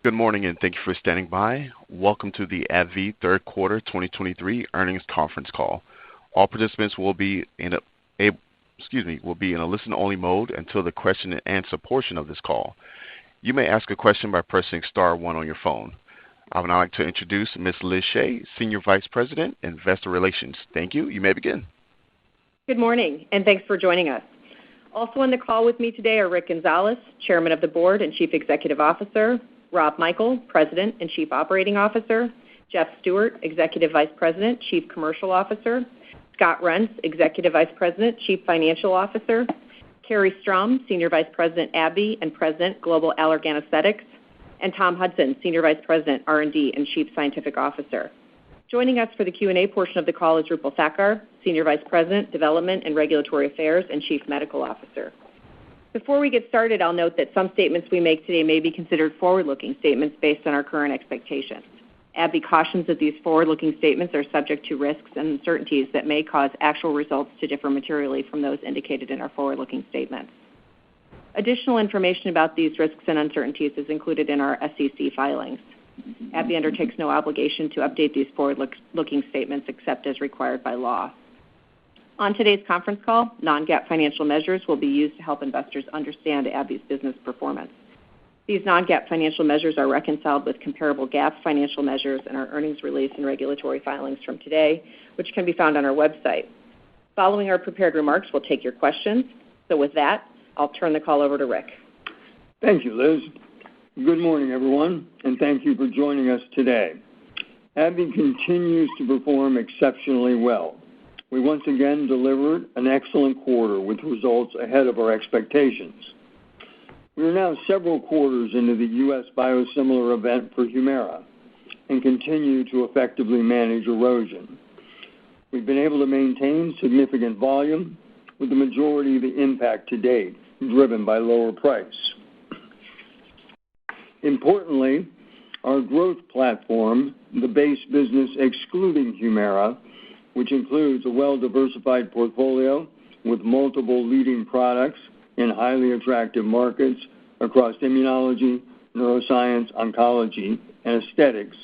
Good morning, and thank you for standing by. Welcome to the AbbVie third quarter 2023 earnings conference call. All participants will be in a listen-only mode until the question and answer portion of this call. You may ask a question by pressing star one on your phone. I would now like to introduce Ms. Liz Shea, Senior Vice President, Investor Relations. Thank you. You may begin. Good morning, and thanks for joining us. Also on the call with me today are Rick Gonzalez, Chairman of the Board and Chief Executive Officer, Rob Michael, President and Chief Operating Officer, Jeff Stewart, Executive Vice President, Chief Commercial Officer, Scott Rentz, Executive Vice President, Chief Financial Officer, Carrie Strom, Senior Vice President, AbbVie and President, Global Allergan Aesthetics, and Tom Hudson, Senior Vice President, R&D and Chief Scientific Officer. Joining us for the Q&A portion of the call is Roopal Thakkar, Senior Vice President, Development and Regulatory Affairs and Chief Medical Officer. Before we get started, I'll note that some statements we make today may be considered forward-looking statements based on our current expectations. AbbVie cautions that these forward-looking statements are subject to risks and uncertainties that may cause actual results to differ materially from those indicated in our forward-looking statements. Additional information about these risks and uncertainties is included in our SEC filings. AbbVie undertakes no obligation to update these forward-looking statements except as required by law. On today's conference call, non-GAAP financial measures will be used to help investors understand AbbVie's business performance. These non-GAAP financial measures are reconciled with comparable GAAP financial measures in our earnings release and regulatory filings from today, which can be found on our website. Following our prepared remarks, we'll take your questions. So with that, I'll turn the call over to Rick. Thank you, Liz. Good morning, everyone, and thank you for joining us today. AbbVie continues to perform exceptionally well. We once again delivered an excellent quarter with results ahead of our expectations. We are now several quarters into the U.S. biosimilar event for Humira and continue to effectively manage erosion. We've been able to maintain significant volume, with the majority of the impact to date driven by lower price. Importantly, our growth platform, the base business excluding Humira, which includes a well-diversified portfolio with multiple leading products in highly attractive markets across immunology, neuroscience, oncology, and aesthetics,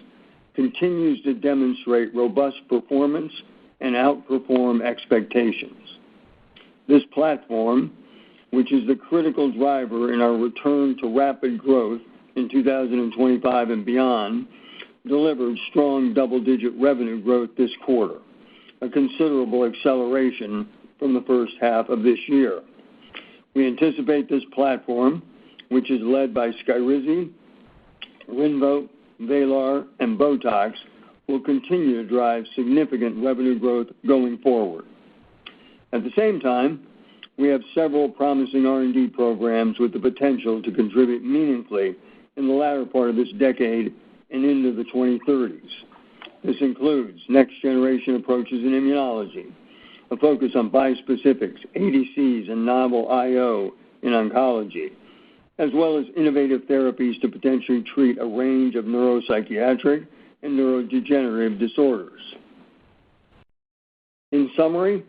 continues to demonstrate robust performance and outperform expectations. This platform, which is the critical driver in our return to rapid growth in 2025 and beyond, delivered strong double-digit revenue growth this quarter, a considerable acceleration from the first half of this year. We anticipate this platform, which is led by Skyrizi, Rinvoq, Vraylar, and Botox, will continue to drive significant revenue growth going forward. At the same time, we have several promising R&D programs with the potential to contribute meaningfully in the latter part of this decade and into the 2030s. This includes next-generation approaches in immunology, a focus on bispecifics, ADCs, and novel IO in oncology, as well as innovative therapies to potentially treat a range of neuropsychiatric and neurodegenerative disorders. In summary,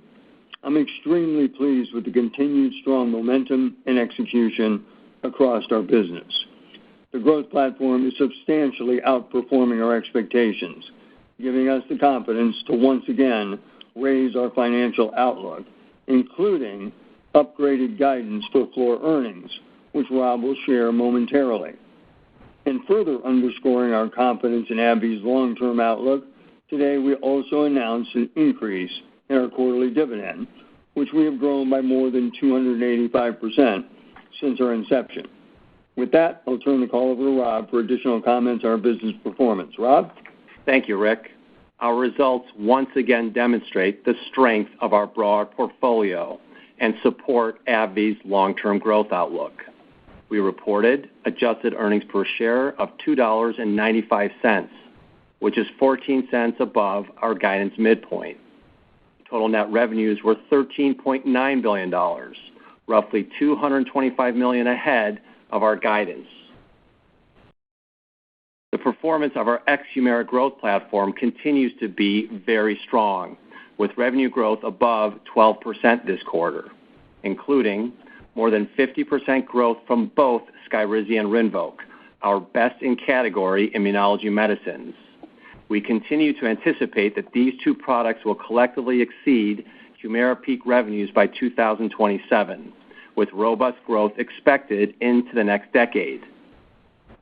I'm extremely pleased with the continued strong momentum and execution across our business. The growth platform is substantially outperforming our expectations, giving us the confidence to once again raise our financial outlook, including upgraded guidance for floor earnings, which Rob will share momentarily. And further underscoring our confidence in AbbVie's long-term outlook, today we also announced an increase in our quarterly dividend, which we have grown by more than 285% since our inception. With that, I'll turn the call over to Rob for additional comments on our business performance. Rob? Thank you, Rick. Our results once again demonstrate the strength of our broad portfolio and support AbbVie's long-term growth outlook. We reported adjusted earnings per share of $2.95, which is 14 cents above our guidance midpoint. Total net revenues were $13.9 billion, roughly $225 million ahead of our guidance. The performance of our ex-Humira growth platform continues to be very strong, with revenue growth above 12% this quarter, including more than 50% growth from both Skyrizi and Rinvoq, our best-in-category immunology medicines. We continue to anticipate that these two products will collectively exceed Humira peak revenues by 2027, with robust growth expected into the next decade.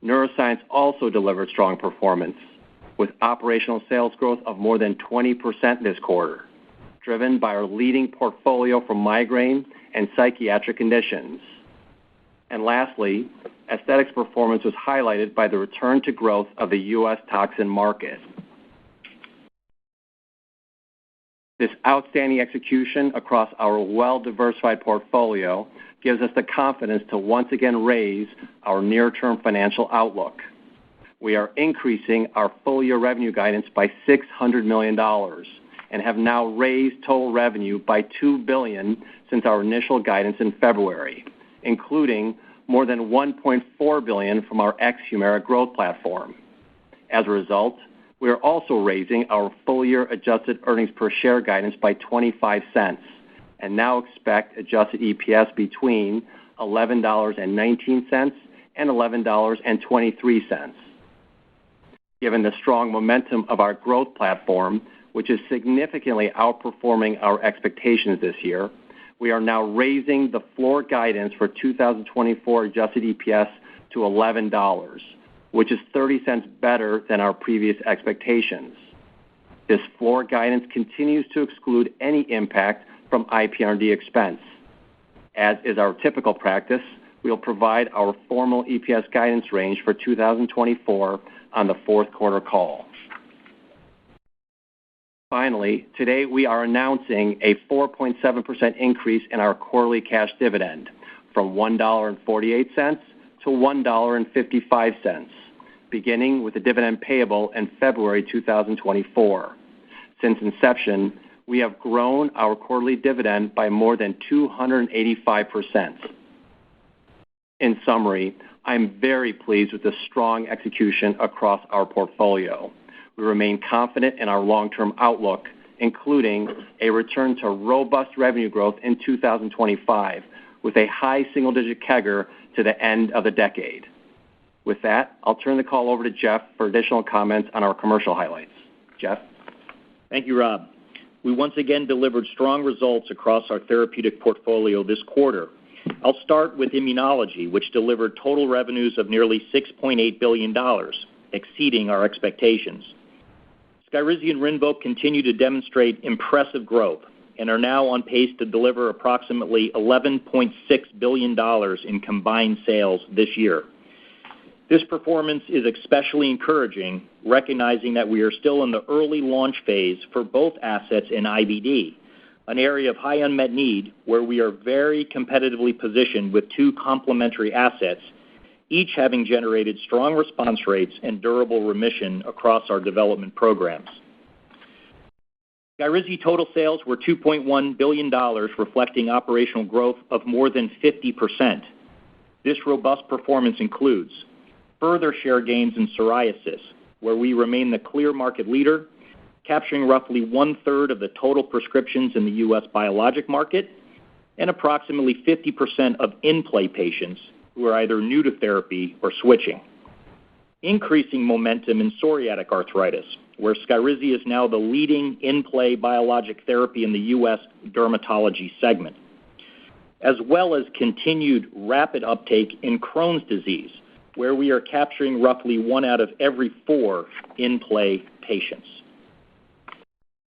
Neuroscience also delivered strong performance, with operational sales growth of more than 20% this quarter, driven by our leading portfolio for migraine and psychiatric conditions. And lastly, aesthetics performance was highlighted by the return to growth of the U.S. toxin market. This outstanding execution across our well-diversified portfolio gives us the confidence to once again raise our near-term financial outlook. We are increasing our full-year revenue guidance by $600 million and have now raised total revenue by $2 billion since our initial guidance in February, including more than $1.4 billion from our ex-Humira growth platform. As a result, we are also raising our full-year adjusted earnings per share guidance by 25 cents and now expect adjusted EPS between $11.19 and $11.23. Given the strong momentum of our growth platform, which is significantly outperforming our expectations this year, we are now raising the floor guidance for 2024 adjusted EPS to $11, which is 30 cents better than our previous expectations. This floor guidance continues to exclude any impact from IPR&D expense. As is our typical practice, we will provide our formal EPS guidance range for 2024 on the fourth quarter call. Finally, today we are announcing a 4.7% increase in our quarterly cash dividend from $1.48 to $1.55, beginning with the dividend payable in February 2024. Since inception, we have grown our quarterly dividend by more than 285%. In summary, I'm very pleased with the strong execution across our portfolio. We remain confident in our long-term outlook, including a return to robust revenue growth in 2025 with a high single-digit CAGR to the end of the decade. With that, I'll turn the call over to Jeff for additional comments on our commercial highlights. Jeff? Thank you, Rob. We once again delivered strong results across our therapeutic portfolio this quarter. I'll start with immunology, which delivered total revenues of nearly $6.8 billion, exceeding our expectations. Skyrizi and Rinvoq continue to demonstrate impressive growth and are now on pace to deliver approximately $11.6 billion in combined sales this year. This performance is especially encouraging, recognizing that we are still in the early launch phase for both assets in IBD, an area of high unmet need where we are very competitively positioned with two complementary assets, each having generated strong response rates and durable remission across our development programs. Skyrizi total sales were $2.1 billion, reflecting operational growth of more than 50%. This robust performance includes further share gains in psoriasis, where we remain the clear market leader, capturing roughly one-third of the total prescriptions in the U.S. biologic market, and approximately 50% of in-play patients who are either new to therapy or switching. Increasing momentum in psoriatic arthritis, where Skyrizi is now the leading in-play biologic therapy in the U.S. dermatology segment, as well as continued rapid uptake in Crohn's disease, where we are capturing roughly 1 out of every 4 in-play patients.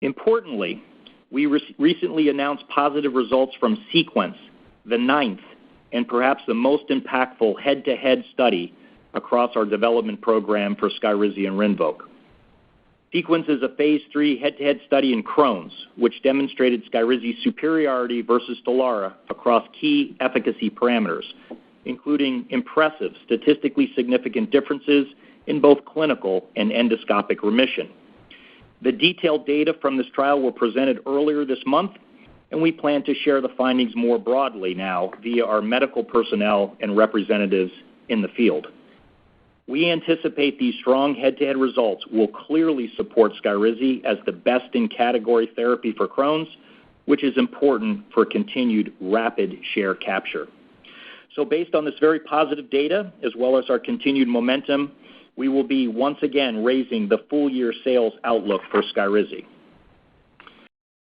Importantly, we recently announced positive results from Sequence, the 9th and perhaps the most impactful head-to-head study across our development program for Skyrizi and Rinvoq. Sequence is a phase 3 head-to-head study in Crohn's, which demonstrated Skyrizi's superiority versus Stelara across key efficacy parameters, including impressive statistically significant differences in both clinical and endoscopic remission. The detailed data from this trial were presented earlier this month, and we plan to share the findings more broadly now via our medical personnel and representatives in the field. We anticipate these strong head-to-head results will clearly support Skyrizi as the best-in-category therapy for Crohn's, which is important for continued rapid share capture. So based on this very positive data, as well as our continued momentum, we will be once again raising the full-year sales outlook for Skyrizi.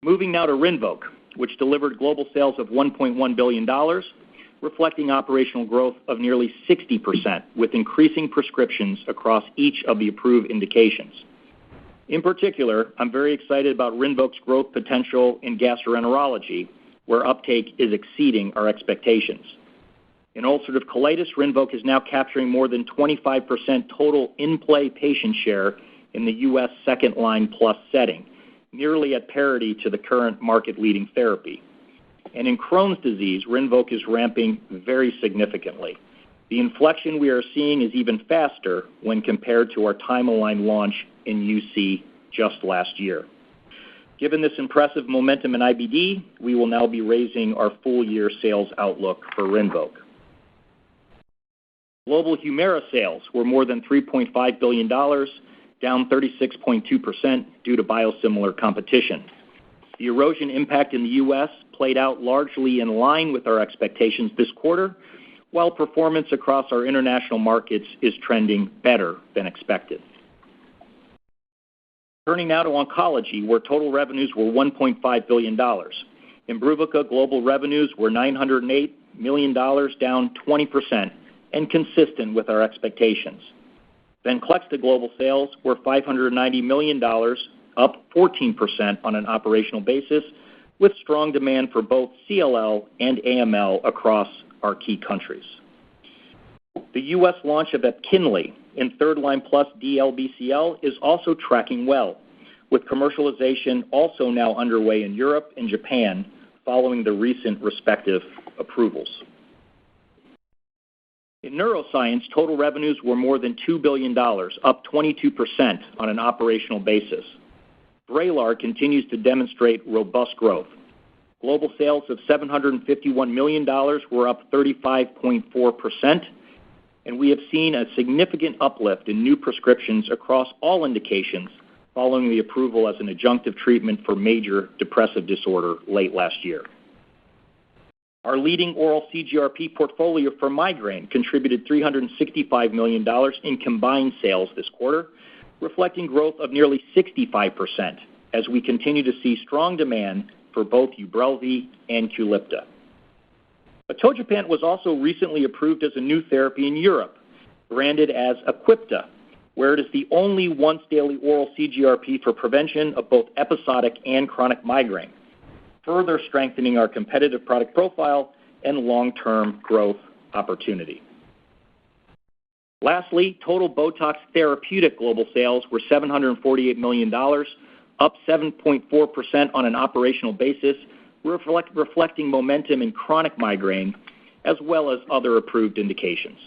Moving now to Rinvoq, which delivered global sales of $1.1 billion, reflecting operational growth of nearly 60%, with increasing prescriptions across each of the approved indications. In particular, I'm very excited about Rinvoq's growth potential in gastroenterology, where uptake is exceeding our expectations. In ulcerative colitis, Rinvoq is now capturing more than 25% total in-play patient share in the U.S. second-line plus setting, nearly at parity to the current market-leading therapy. And in Crohn's disease, Rinvoq is ramping very significantly. The inflection we are seeing is even faster when compared to our time-aligned launch in UC just last year. Given this impressive momentum in IBD, we will now be raising our full-year sales outlook for Rinvoq. Global Humira sales were more than $3.5 billion, down 36.2% due to biosimilar competition. The erosion impact in the U.S. played out largely in line with our expectations this quarter, while performance across our international markets is trending better than expected. Turning now to oncology, where total revenues were $1.5 billion. Imbruvica global revenues were $908 million, down 20%, and consistent with our expectations. Venclexta global sales were $590 million, up 14% on an operational basis, with strong demand for both CLL and AML across our key countries. The U.S. launch of Epkinly in third-line plus DLBCL is also tracking well, with commercialization also now underway in Europe and Japan following the recent respective approvals. In neuroscience, total revenues were more than $2 billion, up 22% on an operational basis. Vraylar continues to demonstrate robust growth. Global sales of $751 million were up 35.4%, and we have seen a significant uplift in new prescriptions across all indications following the approval as an adjunctive treatment for major depressive disorder late last year. Our leading oral CGRP portfolio for migraine contributed $365 million in combined sales this quarter, reflecting growth of nearly 65% as we continue to see strong demand for both Ubrelvy and Qulipta. Atogepant was also recently approved as a new therapy in Europe, branded as Aquipta, where it is the only once-daily oral CGRP for prevention of both episodic and chronic migraine, further strengthening our competitive product profile and long-term growth opportunity. Lastly, total Botox therapeutic global sales were $748 million, up 7.4% on an operational basis, reflecting momentum in chronic migraine as well as other approved indications.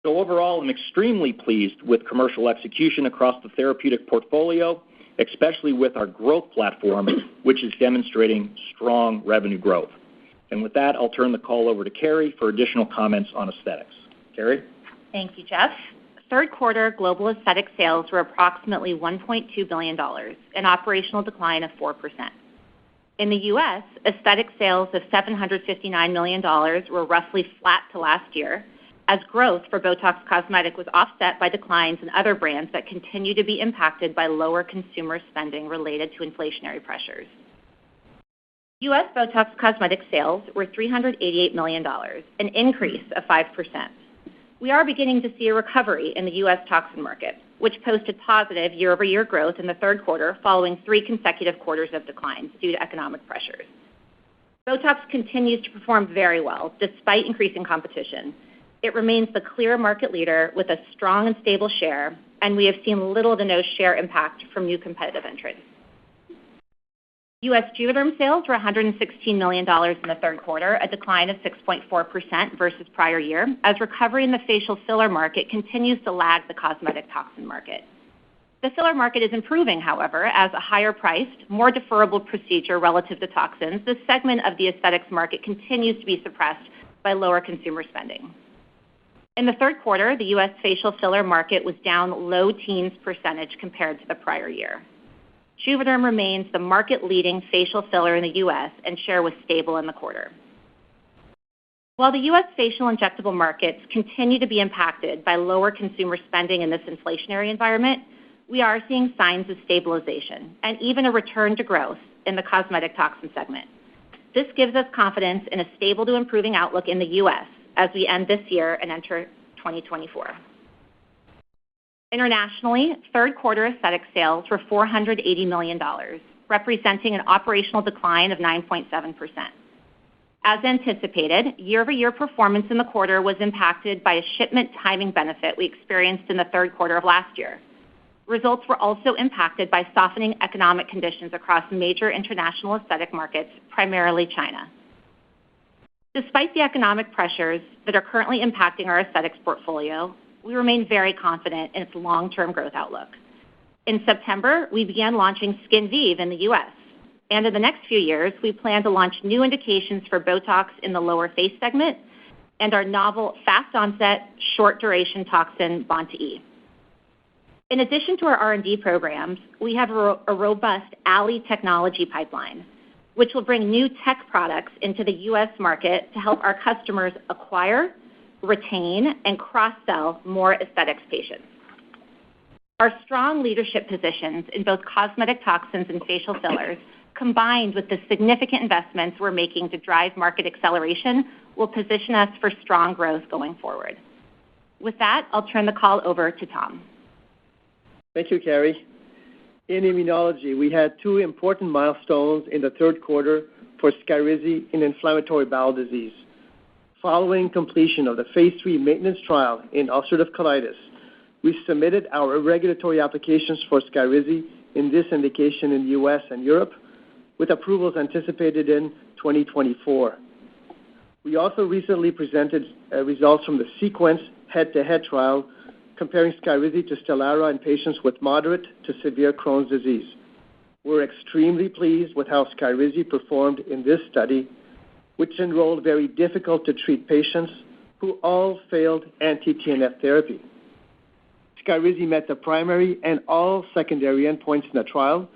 So overall, I'm extremely pleased with commercial execution across the therapeutic portfolio, especially with our growth platform, which is demonstrating strong revenue growth. And with that, I'll turn the call over to Carrie for additional comments on aesthetics. Carrie? Thank you, Jeff. Third quarter global aesthetic sales were approximately $1.2 billion, an operational decline of 4%. In the U.S., aesthetic sales of $759 million were roughly flat to last year, as growth for Botox Cosmetic was offset by declines in other brands that continue to be impacted by lower consumer spending related to inflationary pressures. U.S. Botox Cosmetic sales were $388 million, an increase of 5%. We are beginning to see a recovery in the U.S. toxin market, which posted positive year-over-year growth in the third quarter following 3 consecutive quarters of declines due to economic pressures. Botox continues to perform very well despite increasing competition. It remains the clear market leader with a strong and stable share, and we have seen little to no share impact from new competitive entrants. U.S. Juvederm sales were $116 million in the third quarter, a decline of 6.4% versus prior year, as recovery in the facial filler market continues to lag the cosmetic toxin market. The filler market is improving, however, as a higher-priced, more deferrable procedure relative to toxins. This segment of the aesthetics market continues to be suppressed by lower consumer spending. In the third quarter, the U.S. facial filler market was down low teens % compared to the prior year. Juvederm remains the market-leading facial filler in the U.S., and share was stable in the quarter. While the U.S. facial injectable markets continue to be impacted by lower consumer spending in this inflationary environment, we are seeing signs of stabilization and even a return to growth in the cosmetic toxin segment. This gives us confidence in a stable to improving outlook in the U.S. as we end this year and enter 2024. Internationally, third quarter aesthetic sales were $480 million, representing an operational decline of 9.7%. As anticipated, year-over-year performance in the quarter was impacted by a shipment timing benefit we experienced in the third quarter of last year. Results were also impacted by softening economic conditions across major international aesthetic markets, primarily China. Despite the economic pressures that are currently impacting our aesthetics portfolio, we remain very confident in its long-term growth outlook. In September, we began launching Skinvive in the U.S., and in the next few years, we plan to launch new indications for Botox in the lower face segment and our novel fast-onset, short-duration toxin, Bonti-E. In addition to our R&D programs, we have a robust ALI technology pipeline, which will bring new tech products into the U.S. market to help our customers acquire, retain, and cross-sell more aesthetics patients. Our strong leadership positions in both cosmetic toxins and facial fillers, combined with the significant investments we're making to drive market acceleration, will position us for strong growth going forward. With that, I'll turn the call over to Tom. Thank you, Carrie. In immunology, we had two important milestones in the third quarter for Skyrizi in inflammatory bowel disease. Following completion of the phase 3 maintenance trial in ulcerative colitis, we submitted our regulatory applications for Skyrizi in this indication in the U.S. and Europe, with approvals anticipated in 2024. We also recently presented results from the SEQUENCE head-to-head trial comparing Skyrizi to Stelara in patients with moderate to severe Crohn's disease. We're extremely pleased with how Skyrizi performed in this study, which enrolled very difficult-to-treat patients who all failed anti-TNF therapy. Skyrizi met the primary and all secondary endpoints in the trial,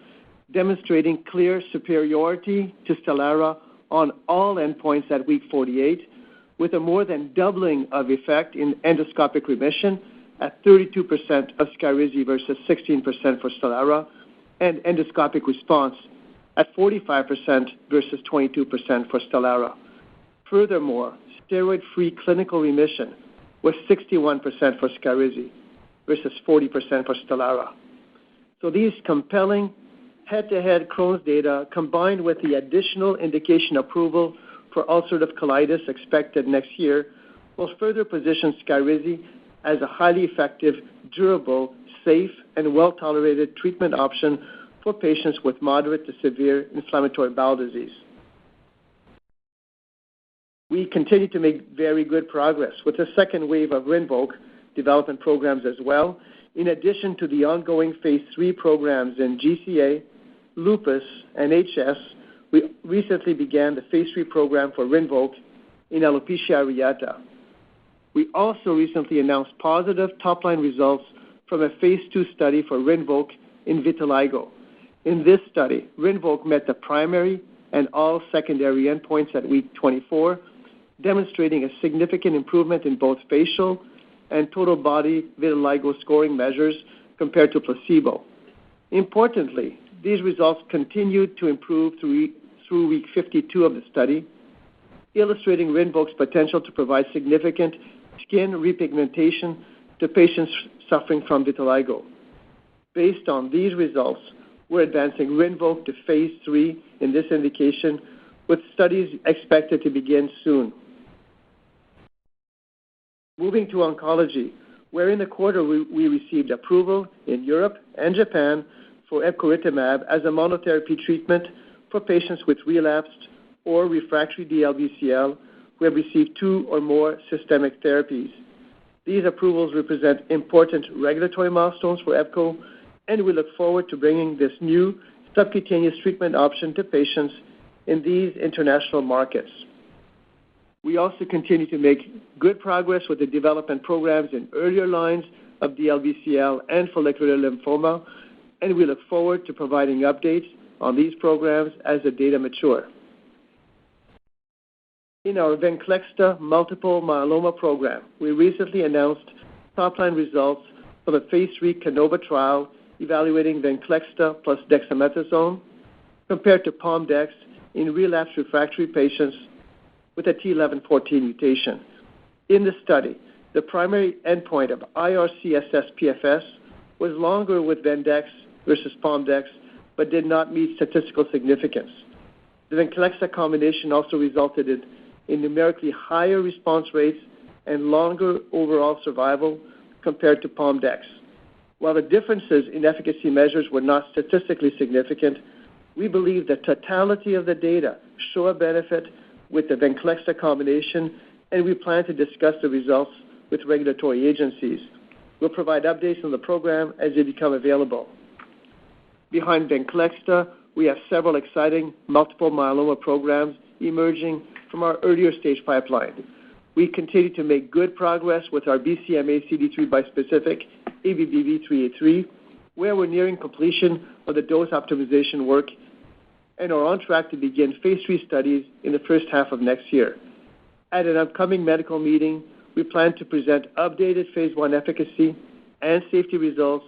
demonstrating clear superiority to Stelara on all endpoints at week 48, with a more than doubling of effect in endoscopic remission at 32% of Skyrizi versus 16% for Stelara, and endoscopic response at 45% versus 22% for Stelara. Furthermore, steroid-free clinical remission was 61% for Skyrizi versus 40% for Stelara. So these compelling head-to-head Crohn's data, combined with the additional indication approval for ulcerative colitis expected next year, will further position Skyrizi as a highly effective, durable, safe, and well-tolerated treatment option for patients with moderate to severe inflammatory bowel disease. We continue to make very good progress with the second wave of Rinvoq development programs as well. In addition to the ongoing phase 3 programs in GCA, lupus, and HS, we recently began the phase 3 program for Rinvoq in alopecia areata. We also recently announced positive top-line results from a phase 2 study for Rinvoq in vitiligo. In this study, Rinvoq met the primary and all secondary endpoints at week 24, demonstrating a significant improvement in both facial and total body vitiligo scoring measures compared to placebo. Importantly, these results continued to improve through week 52 of the study, illustrating Rinvoq's potential to provide significant skin repigmentation to patients suffering from vitiligo. Based on these results, we're advancing Rinvoq to phase 3 in this indication, with studies expected to begin soon. Moving to oncology, where in the quarter we received approval in Europe and Japan for epcoritamab as a monotherapy treatment for patients with relapsed or refractory DLBCL who have received 2 or more systemic therapies. These approvals represent important regulatory milestones for epco, and we look forward to bringing this new subcutaneous treatment option to patients in these international markets. We also continue to make good progress with the development programs in earlier lines of DLBCL and follicular lymphoma, and we look forward to providing updates on these programs as the data mature. In our Venclexta multiple myeloma program, we recently announced top-line results for the phase 3 CANOVA trial evaluating Venclexta plus dexamethasone compared to Pomdex in relapsed refractory patients with a T1114 mutation. In the study, the primary endpoint of IRCSS PFS was longer with Vendex versus Pomdex, but did not meet statistical significance. The Venclexta combination also resulted in numerically higher response rates and longer overall survival compared to Pomdex. While the differences in efficacy measures were not statistically significant, we believe the totality of the data show a benefit with the Venclexta combination, and we plan to discuss the results with regulatory agencies. We'll provide updates on the program as they become available. Behind Venclexta, we have several exciting multiple myeloma programs emerging from our earlier stage pipeline. We continue to make good progress with our BCMA CD3 bispecific ABBV-383, where we're nearing completion of the dose optimization work and are on track to begin phase 3 studies in the first half of next year. At an upcoming medical meeting, we plan to present updated phase 1 efficacy and safety results,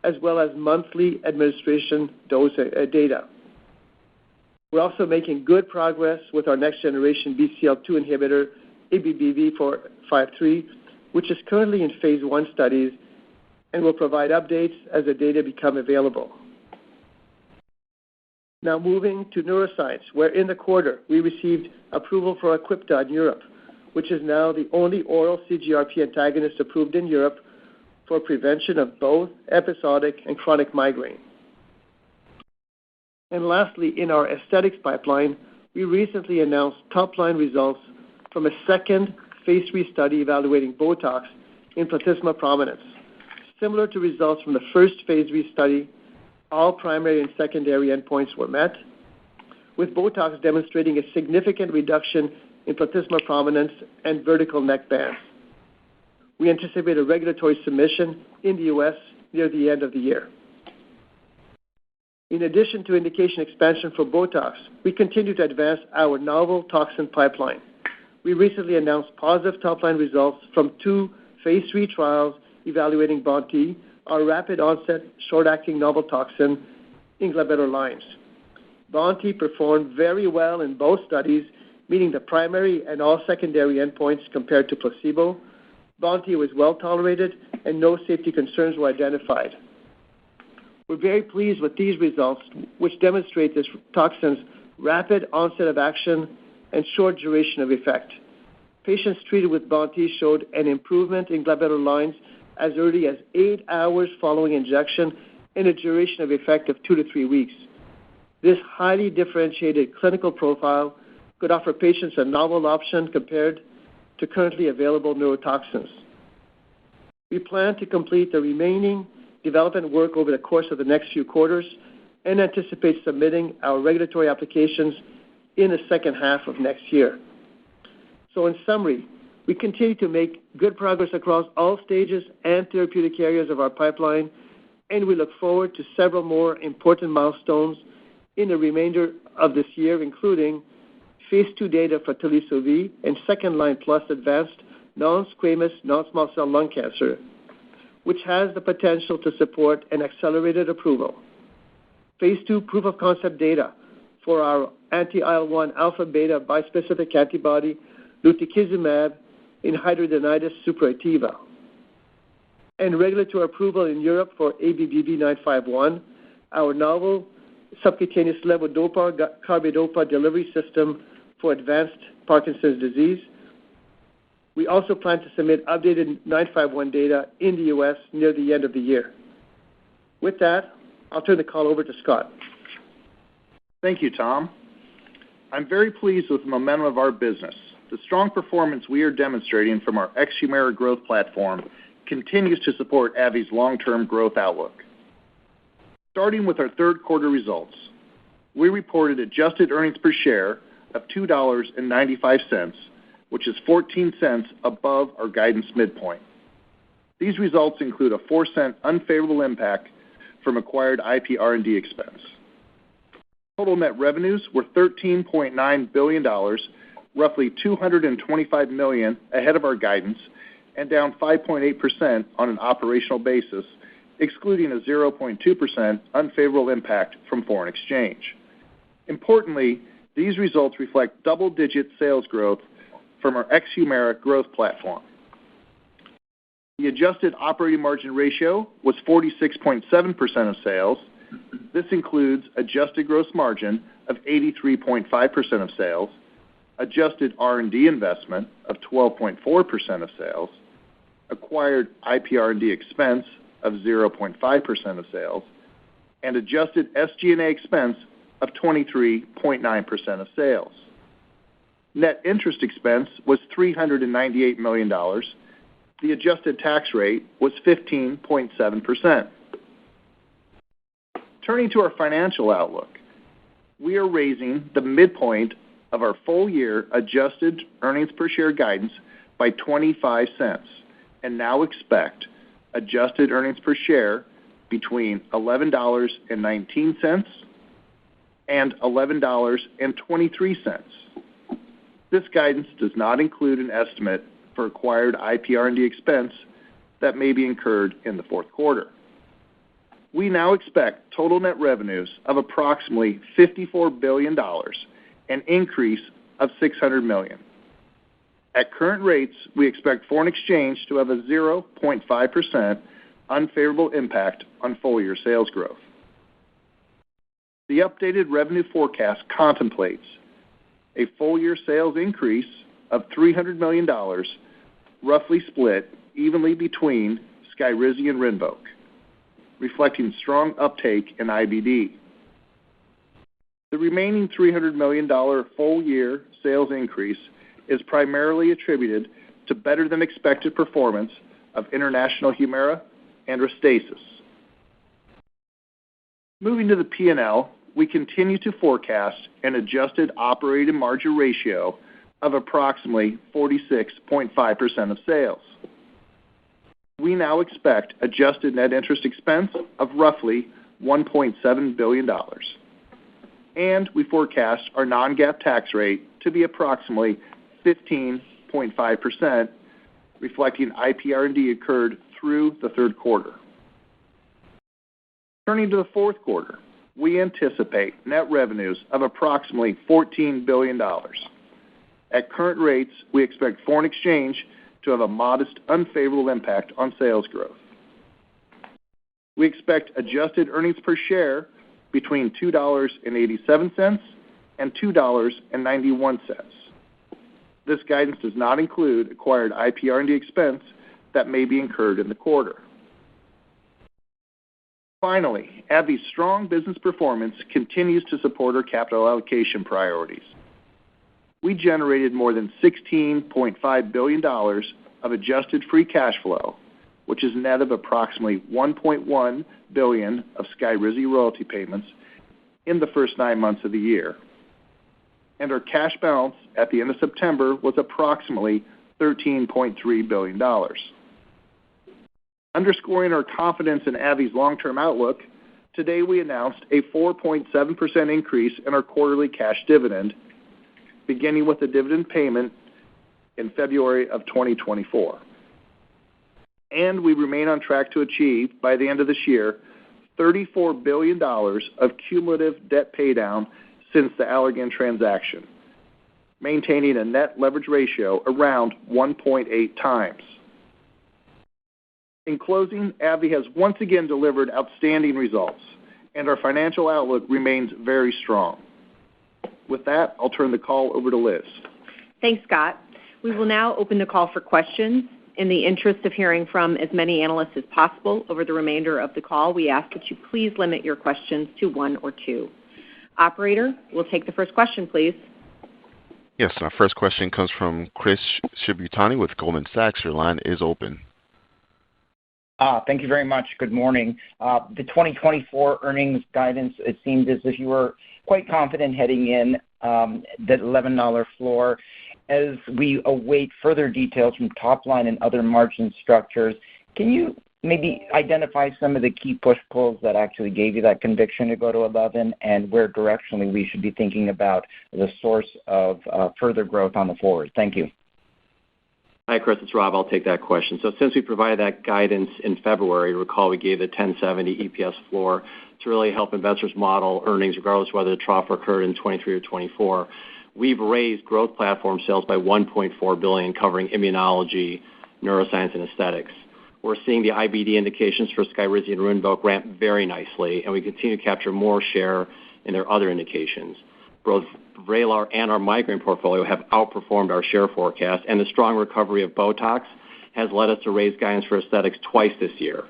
as well as monthly administration dose data. We're also making good progress with our next-generation BCL2 inhibitor, ABBV-453, which is currently in phase 1 studies, and will provide updates as the data become available. Now moving to neuroscience, where in the quarter we received approval for Aquipta in Europe, which is now the only oral CGRP antagonist approved in Europe for prevention of both episodic and chronic migraine. And lastly, in our aesthetics pipeline, we recently announced top-line results from a second phase 3 study evaluating Botox in platysma prominence. Similar to results from the first phase 3 study, all primary and secondary endpoints were met, with Botox demonstrating a significant reduction in platysma prominence and vertical neck bands. We anticipate a regulatory submission in the U.S. near the end of the year. In addition to indication expansion for Botox, we continue to advance our novel toxin pipeline. We recently announced positive top-line results from 2 phase 3 trials evaluating Bonti, our rapid-onset, short-acting novel toxin in glabellar lines. Bonti performed very well in both studies, meeting the primary and all secondary endpoints compared to placebo. Bonti was well tolerated, and no safety concerns were identified. We're very pleased with these results, which demonstrate this toxin's rapid onset of action and short duration of effect. Patients treated with Bonti showed an improvement in glabellar lines as early as 8 hours following injection and a duration of effect of 2 to 3 weeks. This highly differentiated clinical profile could offer patients a novel option compared to currently available neurotoxins. We plan to complete the remaining development work over the course of the next few quarters and anticipate submitting our regulatory applications in the second half of next year. So in summary, we continue to make good progress across all stages and therapeutic areas of our pipeline, and we look forward to several more important milestones in the remainder of this year, including phase 2 data for Teliso-V and second-line plus advanced non-squamous non-small cell lung cancer, which has the potential to support an accelerated approval. Phase 2 proof-of-concept data for our anti-IL-1 alpha-beta bispecific antibody, lutikizumab, in hidradenitis suppurativa, and regulatory approval in Europe for ABBV-951, our novel subcutaneous levodopa-carbidopa delivery system for advanced Parkinson's disease. We also plan to submit updated 951 data in the U.S. near the end of the year. With that, I'll turn the call over to Scott. Thank you, Tom. I'm very pleased with the momentum of our business. The strong performance we are demonstrating from our ex-Humira growth platform continues to support AbbVie's long-term growth outlook. Starting with our third quarter results, we reported adjusted earnings per share of $2.95, which is 14 cents above our guidance midpoint. These results include a 4-cent unfavorable impact from acquired IP R&D expense. Total net revenues were $13.9 billion, roughly $225 million ahead of our guidance and down 5.8% on an operational basis, excluding a 0.2% unfavorable impact from foreign exchange. Importantly, these results reflect double-digit sales growth from our ex-Humira growth platform. The adjusted operating margin ratio was 46.7% of sales. This includes adjusted gross margin of 83.5% of sales, adjusted R&D investment of 12.4% of sales, acquired IPR&D expense of 0.5% of sales, and adjusted SG&A expense of 23.9% of sales. Net interest expense was $398 million. The adjusted tax rate was 15.7%. Turning to our financial outlook, we are raising the midpoint of our full-year adjusted earnings per share guidance by 25 cents and now expect adjusted earnings per share between $11.19 and $11.23. This guidance does not include an estimate for acquired IPR&D expense that may be incurred in the fourth quarter. We now expect total net revenues of approximately $54 billion, an increase of $600 million. At current rates, we expect foreign exchange to have a 0.5% unfavorable impact on full-year sales growth. The updated revenue forecast contemplates a full-year sales increase of $300 million, roughly split evenly between Skyrizi and Rinvoq, reflecting strong uptake in IBD. The remaining $300 million full-year sales increase is primarily attributed to better-than-expected performance of international Humira and Restasis. Moving to the P&L, we continue to forecast an adjusted operating margin ratio of approximately 46.5% of sales. We now expect adjusted net interest expense of roughly $1.7 billion. And we forecast our non-GAAP tax rate to be approximately 15.5%, reflecting IPR&D occurred through the third quarter. Turning to the fourth quarter, we anticipate net revenues of approximately $14 billion. At current rates, we expect foreign exchange to have a modest unfavorable impact on sales growth. We expect adjusted earnings per share between $2.87 and $2.91. This guidance does not include acquired IPR&D expense that may be incurred in the quarter. Finally, AbbVie's strong business performance continues to support our capital allocation priorities. We generated more than $16.5 billion of adjusted free cash flow, which is net of approximately $1.1 billion of Skyrizi royalty payments in the first 9 months of the year. And our cash balance at the end of September was approximately $13.3 billion. Underscoring our confidence in AbbVie's long-term outlook, today we announced a 4.7% increase in our quarterly cash dividend, beginning with the dividend payment in February of 2024. And we remain on track to achieve, by the end of this year, $34 billion of cumulative debt paydown since the Allergan transaction, maintaining a net leverage ratio around 1.8 times. In closing, AbbVie has once again delivered outstanding results, and our financial outlook remains very strong. With that, I'll turn the call over to Liz. Thanks, Scott. We will now open the call for questions. In the interest of hearing from as many analysts as possible over the remainder of the call, we ask that you please limit your questions to 1 or 2. Operator, we'll take the first question, please. Yes, our first question comes from Chris Shibutani with Goldman Sachs. Your line is open. Thank you very much. Good morning. The 2024 earnings guidance, it seemed as if you were quite confident heading in that $11 floor. As we await further details from top line and other margin structures, can you maybe identify some of the key push-pulls that actually gave you that conviction to go to 11 and where directionally we should be thinking about the source of further growth on the forward. Thank you. Hi, Chris. It's Rob. I'll take that question. So since we provided that guidance in February, recall we gave the 1070 EPS floor to really help investors model earnings regardless whether the trough occurred in 23 or 24. We've raised growth platform sales by $1.4 billion, covering immunology, neuroscience, and aesthetics. We're seeing the IBD indications for Skyrizi and Rinvoq ramp very nicely, and we continue to capture more share in their other indications. Both Vraylar and our migraine portfolio have outperformed our share forecast, and the strong recovery of Botox has led us to raise guidance for aesthetics twice this year.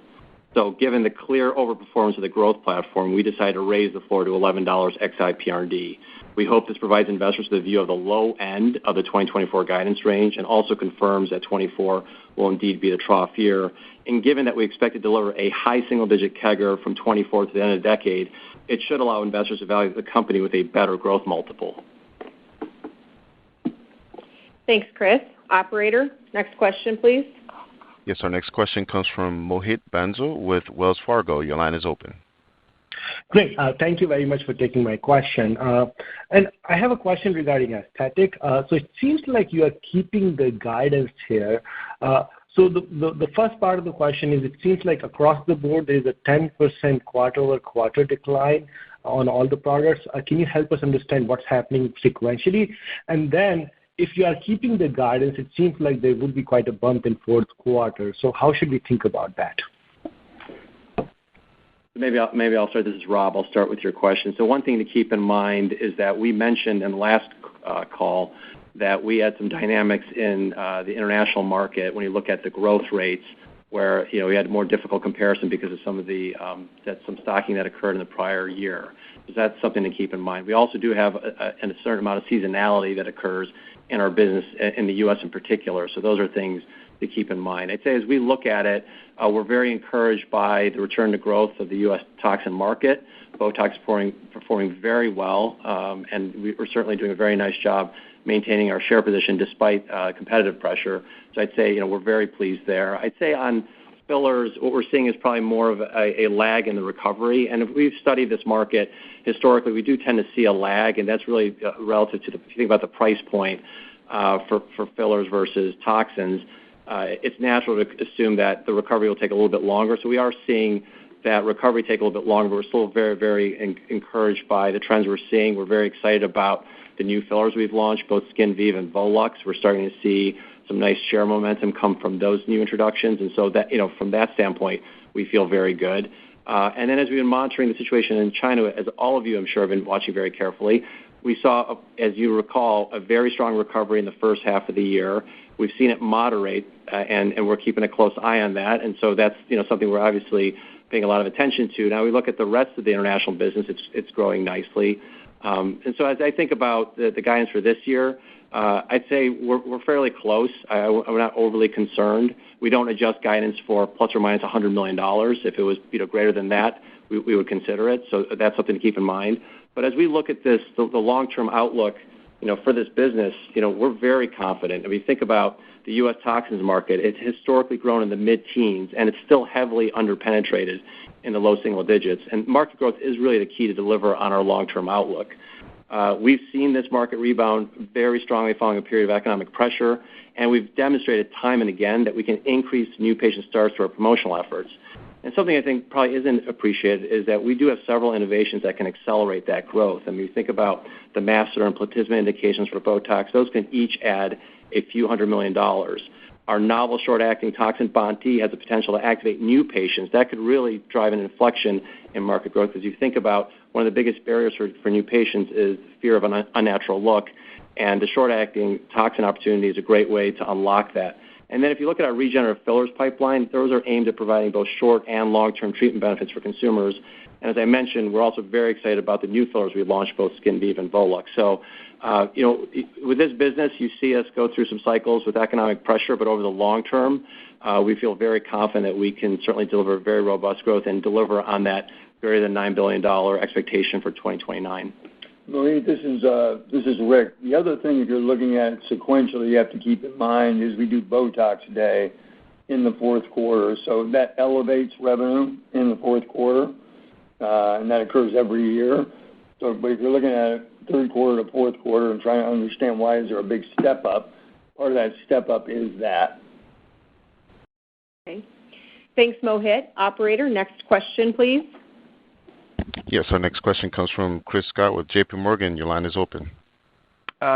So given the clear overperformance of the growth platform, we decided to raise the floor to $11 ex-IPR&D. We hope this provides investors with a view of the low end of the 2024 guidance range and also confirms that 24 will indeed be the trough year. And given that we expect to deliver a high single-digit CAGR from 24 to the end of the decade, it should allow investors to value the company with a better growth multiple. Thanks, Chris. Operator, next question, please. Yes, our next question comes from Mohit Bansal with Wells Fargo. Your line is open. Great. Thank you very much for taking my question. And I have a question regarding aesthetic. So it seems like you are keeping the guidance here. So the first part of the question is, it seems like across the board there is a 10% quarter-over-quarter decline on all the products. Can you help us understand what's happening sequentially? And then if you are keeping the guidance, it seems like there would be quite a bump in fourth quarter. So how should we think about that? Maybe I'll start. This is Rob. I'll start with your question. So one thing to keep in mind is that we mentioned in the last call that we had some dynamics in the international market when you look at the growth rates where, we had more difficult comparison because of some of the some stocking that occurred in the prior year. So that's something to keep in mind. We also do have a certain amount of seasonality that occurs in our business in the U.S. in particular. So those are things to keep in mind. I'd say as we look at it, we're very encouraged by the return to growth of the U.S. toxin market. Botox is performing very well, and we're certainly doing a very nice job maintaining our share position despite competitive pressure. So I'd say, we're very pleased there. I'd say on fillers, what we're seeing is probably more of a lag in the recovery. And if we've studied this market historically, we do tend to see a lag, and that's really relative to if you think about the price point for fillers versus toxins. It's natural to assume that the recovery will take a little bit longer. So we are seeing that recovery take a little bit longer, but we're still very, very encouraged by the trends we're seeing. We're very excited about the new fillers we've launched, both SkinVive and Volux. We're starting to see some nice share momentum come from those new introductions. And so that, from that standpoint, we feel very good. And then as we've been monitoring the situation in China, as all of you, I'm sure, have been watching very carefully, we saw, as you recall, a very strong recovery in the first half of the year. We've seen it moderate, and we're keeping a close eye on that. And so that's, something we're obviously paying a lot of attention to. Now we look at the rest of the international business, it's growing nicely. And so as I think about the guidance for this year, I'd say we're fairly close. I'm not overly concerned. We don't adjust guidance for plus or minus $100 million. If it was greater than that, we would consider it. So that's something to keep in mind. But as we look at this, the long-term outlook, for this business, we're very confident. If we think about the U.S. toxins market, it's historically grown in the mid-teens, and it's still heavily underpenetrated in the low single digits. And market growth is really the key to deliver on our long-term outlook. We've seen this market rebound very strongly following a period of economic pressure, and we've demonstrated time and again that we can increase new patient starts through our promotional efforts. And something I think probably isn't appreciated is that we do have several innovations that can accelerate that growth. And when you think about the masseter and platysma indications for Botox, those can each add a few $100 million. Our novel short-acting toxin Bonti has the potential to activate new patients. That could really drive an inflection in market growth. As you think about one of the biggest barriers for new patients is fear of an unnatural look, and the short-acting toxin opportunity is a great way to unlock that. And then if you look at our regenerative fillers pipeline, those are aimed at providing both short and long-term treatment benefits for consumers. And as I mentioned, we're also very excited about the new fillers we launched, both SkinVive and Volux. So, with this business, you see us go through some cycles with economic pressure, but over the long term, we feel very confident that we can certainly deliver very robust growth and deliver on that greater than $9 billion expectation for 2029. Mohit, this is Rick. The other thing, if you're looking at it sequentially, you have to keep in mind is we do Botox Day in the fourth quarter. So that elevates revenue in the fourth quarter, and that occurs every year. So, but if you're looking at it third quarter to fourth quarter and trying to understand why is there a big step up, part of that step up is that. Okay. Thanks, Mohit. Operator, next question, please. Yes, our next question comes from Chris Scott with J.P. Morgan. Your line is open.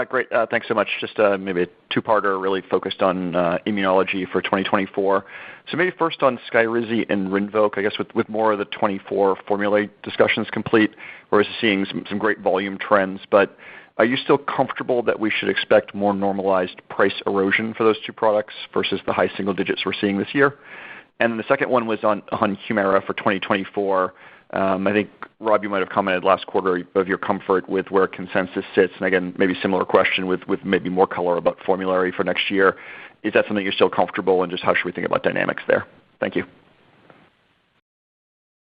Great. Thanks so much. Just maybe a two-parter really focused on immunology for 2024. So maybe first on Skyrizi and Rinvoq, I guess with more of the 24 formulary discussions complete, we're seeing some great volume trends. But are you still comfortable that we should expect more normalized price erosion for those two products versus the high single digits we're seeing this year? And then the second one was on Humira for 2024. I think, Rob, you might have commented last quarter of your comfort with where consensus sits. And again, maybe similar question with maybe more color about formulary for next year. Is that something you're still comfortable, and just how should we think about dynamics there? Thank you.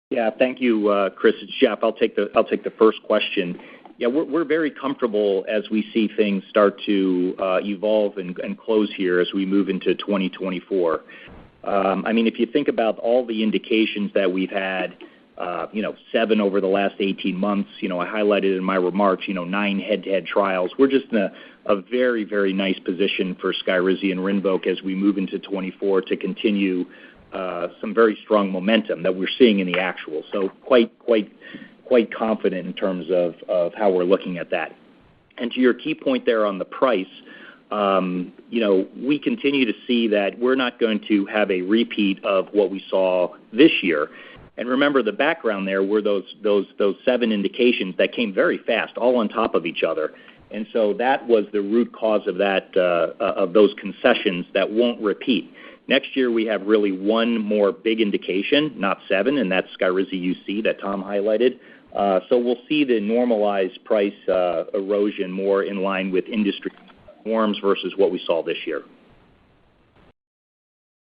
Yeah, thank you, Chris. It's Jeff. I'll take the first question. Yeah, we're very comfortable as we see things start to evolve and close here as we move into 2024. I mean, if you think about all the indications that we've had, 7 over the last 18 months, I highlighted in my remarks, 9 head-to-head trials. We're just in a very, very nice position for Skyrizi and Rinvoq as we move into 24 to continue some very strong momentum that we're seeing in the actual. So quite confident in terms of how we're looking at that. And to your key point there on the price, we continue to see that we're not going to have a repeat of what we saw this year. And remember, the background there were those 7 indications that came very fast, all on top of each other. And so that was the root cause of that of those concessions that won't repeat. Next year, we have really one more big indication, not 7, and that's Skyrizi UC that Tom highlighted. So we'll see the normalized price erosion more in line with industry norms versus what we saw this year.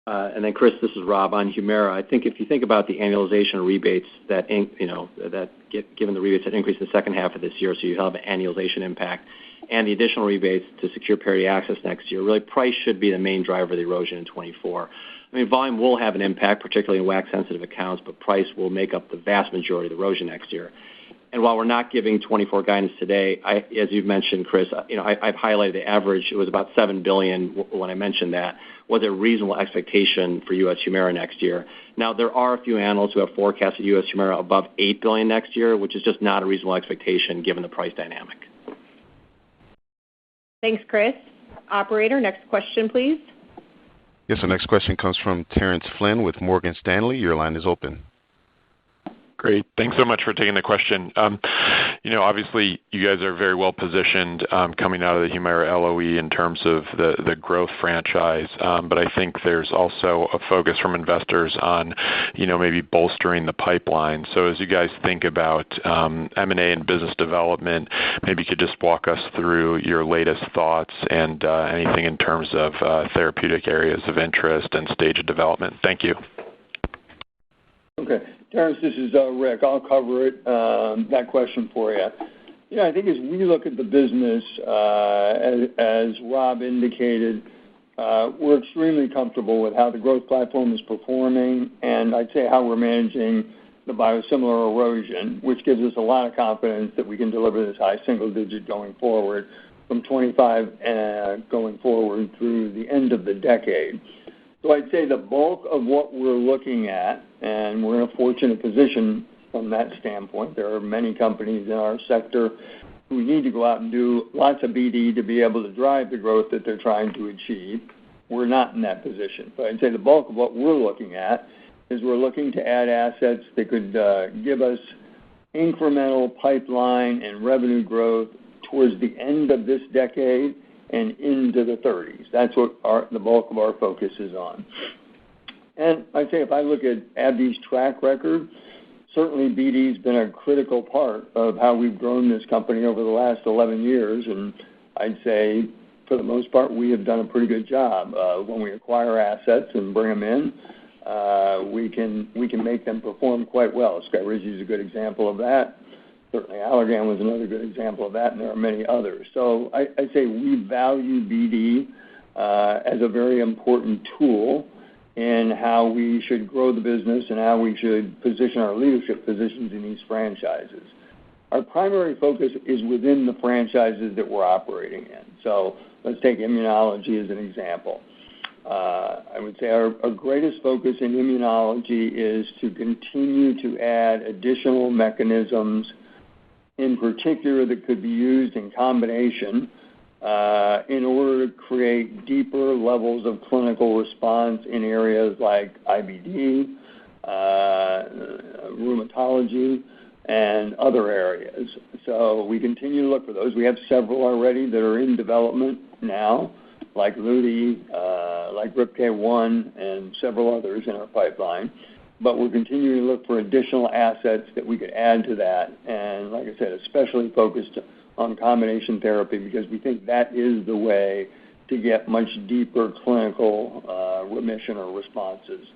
And then, Chris, this is Rob on Humira. I think if you think about the annualization of rebates given the rebates that increase in the second half of this year, so you have an annualization impact, and the additional rebates to secure parity access next year, really price should be the main driver of the erosion in 24. I mean, volume will have an impact, particularly in WAC-sensitive accounts, but price will make up the vast majority of the erosion next year. And while we're not giving 24 guidance today, as you've mentioned, Chris, I've highlighted the average. It was about $7 billion when I mentioned that was a reasonable expectation for U.S. Humira next year. Now, there are a few analysts who have forecasted U.S. Humira above $8 billion next year, which is just not a reasonable expectation given the price dynamic. Thanks, Chris. Operator, next question, please. Yes, the next question comes from Terrence Flynn with Morgan Stanley. Your line is open. Great. Thanks so much for taking the question. Obviously, you guys are very well positioned coming out of the Humira LOE in terms of the growth franchise, but I think there's also a focus from investors on, maybe bolstering the pipeline. So as you guys think about M&A and business development, maybe you could just walk us through your latest thoughts and anything in terms of therapeutic areas of interest and stage of development. Thank you. Okay. Terrence, this is Rick. I'll cover it, that question for you. I think as we look at the business, as Rob indicated, we're extremely comfortable with how the growth platform is performing, and I'd say how we're managing the biosimilar erosion, which gives us a lot of confidence that we can deliver this high single digit going forward from 25 going forward through the end of the decade. So I'd say the bulk of what we're looking at, and we're in a fortunate position from that standpoint. There are many companies in our sector who need to go out and do lots of BD to be able to drive the growth that they're trying to achieve. We're not in that position. But I'd say the bulk of what we're looking at is we're looking to add assets that could give us incremental pipeline and revenue growth towards the end of this decade and into the 30s. That's what the bulk of our focus is on. And I'd say if I look at AbbVie's track record, certainly BD's been a critical part of how we've grown this company over the last 11 years, and I'd say for the most part we have done a pretty good job. When we acquire assets and bring them in, we can make them perform quite well. Skyrizi is a good example of that. Certainly Allergan was another good example of that, and there are many others. So I say we value BD as a very important tool in how we should grow the business and how we should position our leadership positions in these franchises. Our primary focus is within the franchises that we're operating in. So let's take immunology as an example. I would say our greatest focus in immunology is to continue to add additional mechanisms, in particular that could be used in combination in order to create deeper levels of clinical response in areas like IBD, rheumatology, and other areas. So we continue to look for those. We have several already that are in development now, like Ludi, like RIPK1, and several others in our pipeline. But we're continuing to look for additional assets that we could add to that. And like I said, especially focused on combination therapy, because we think that is the way to get much deeper clinical remission or responses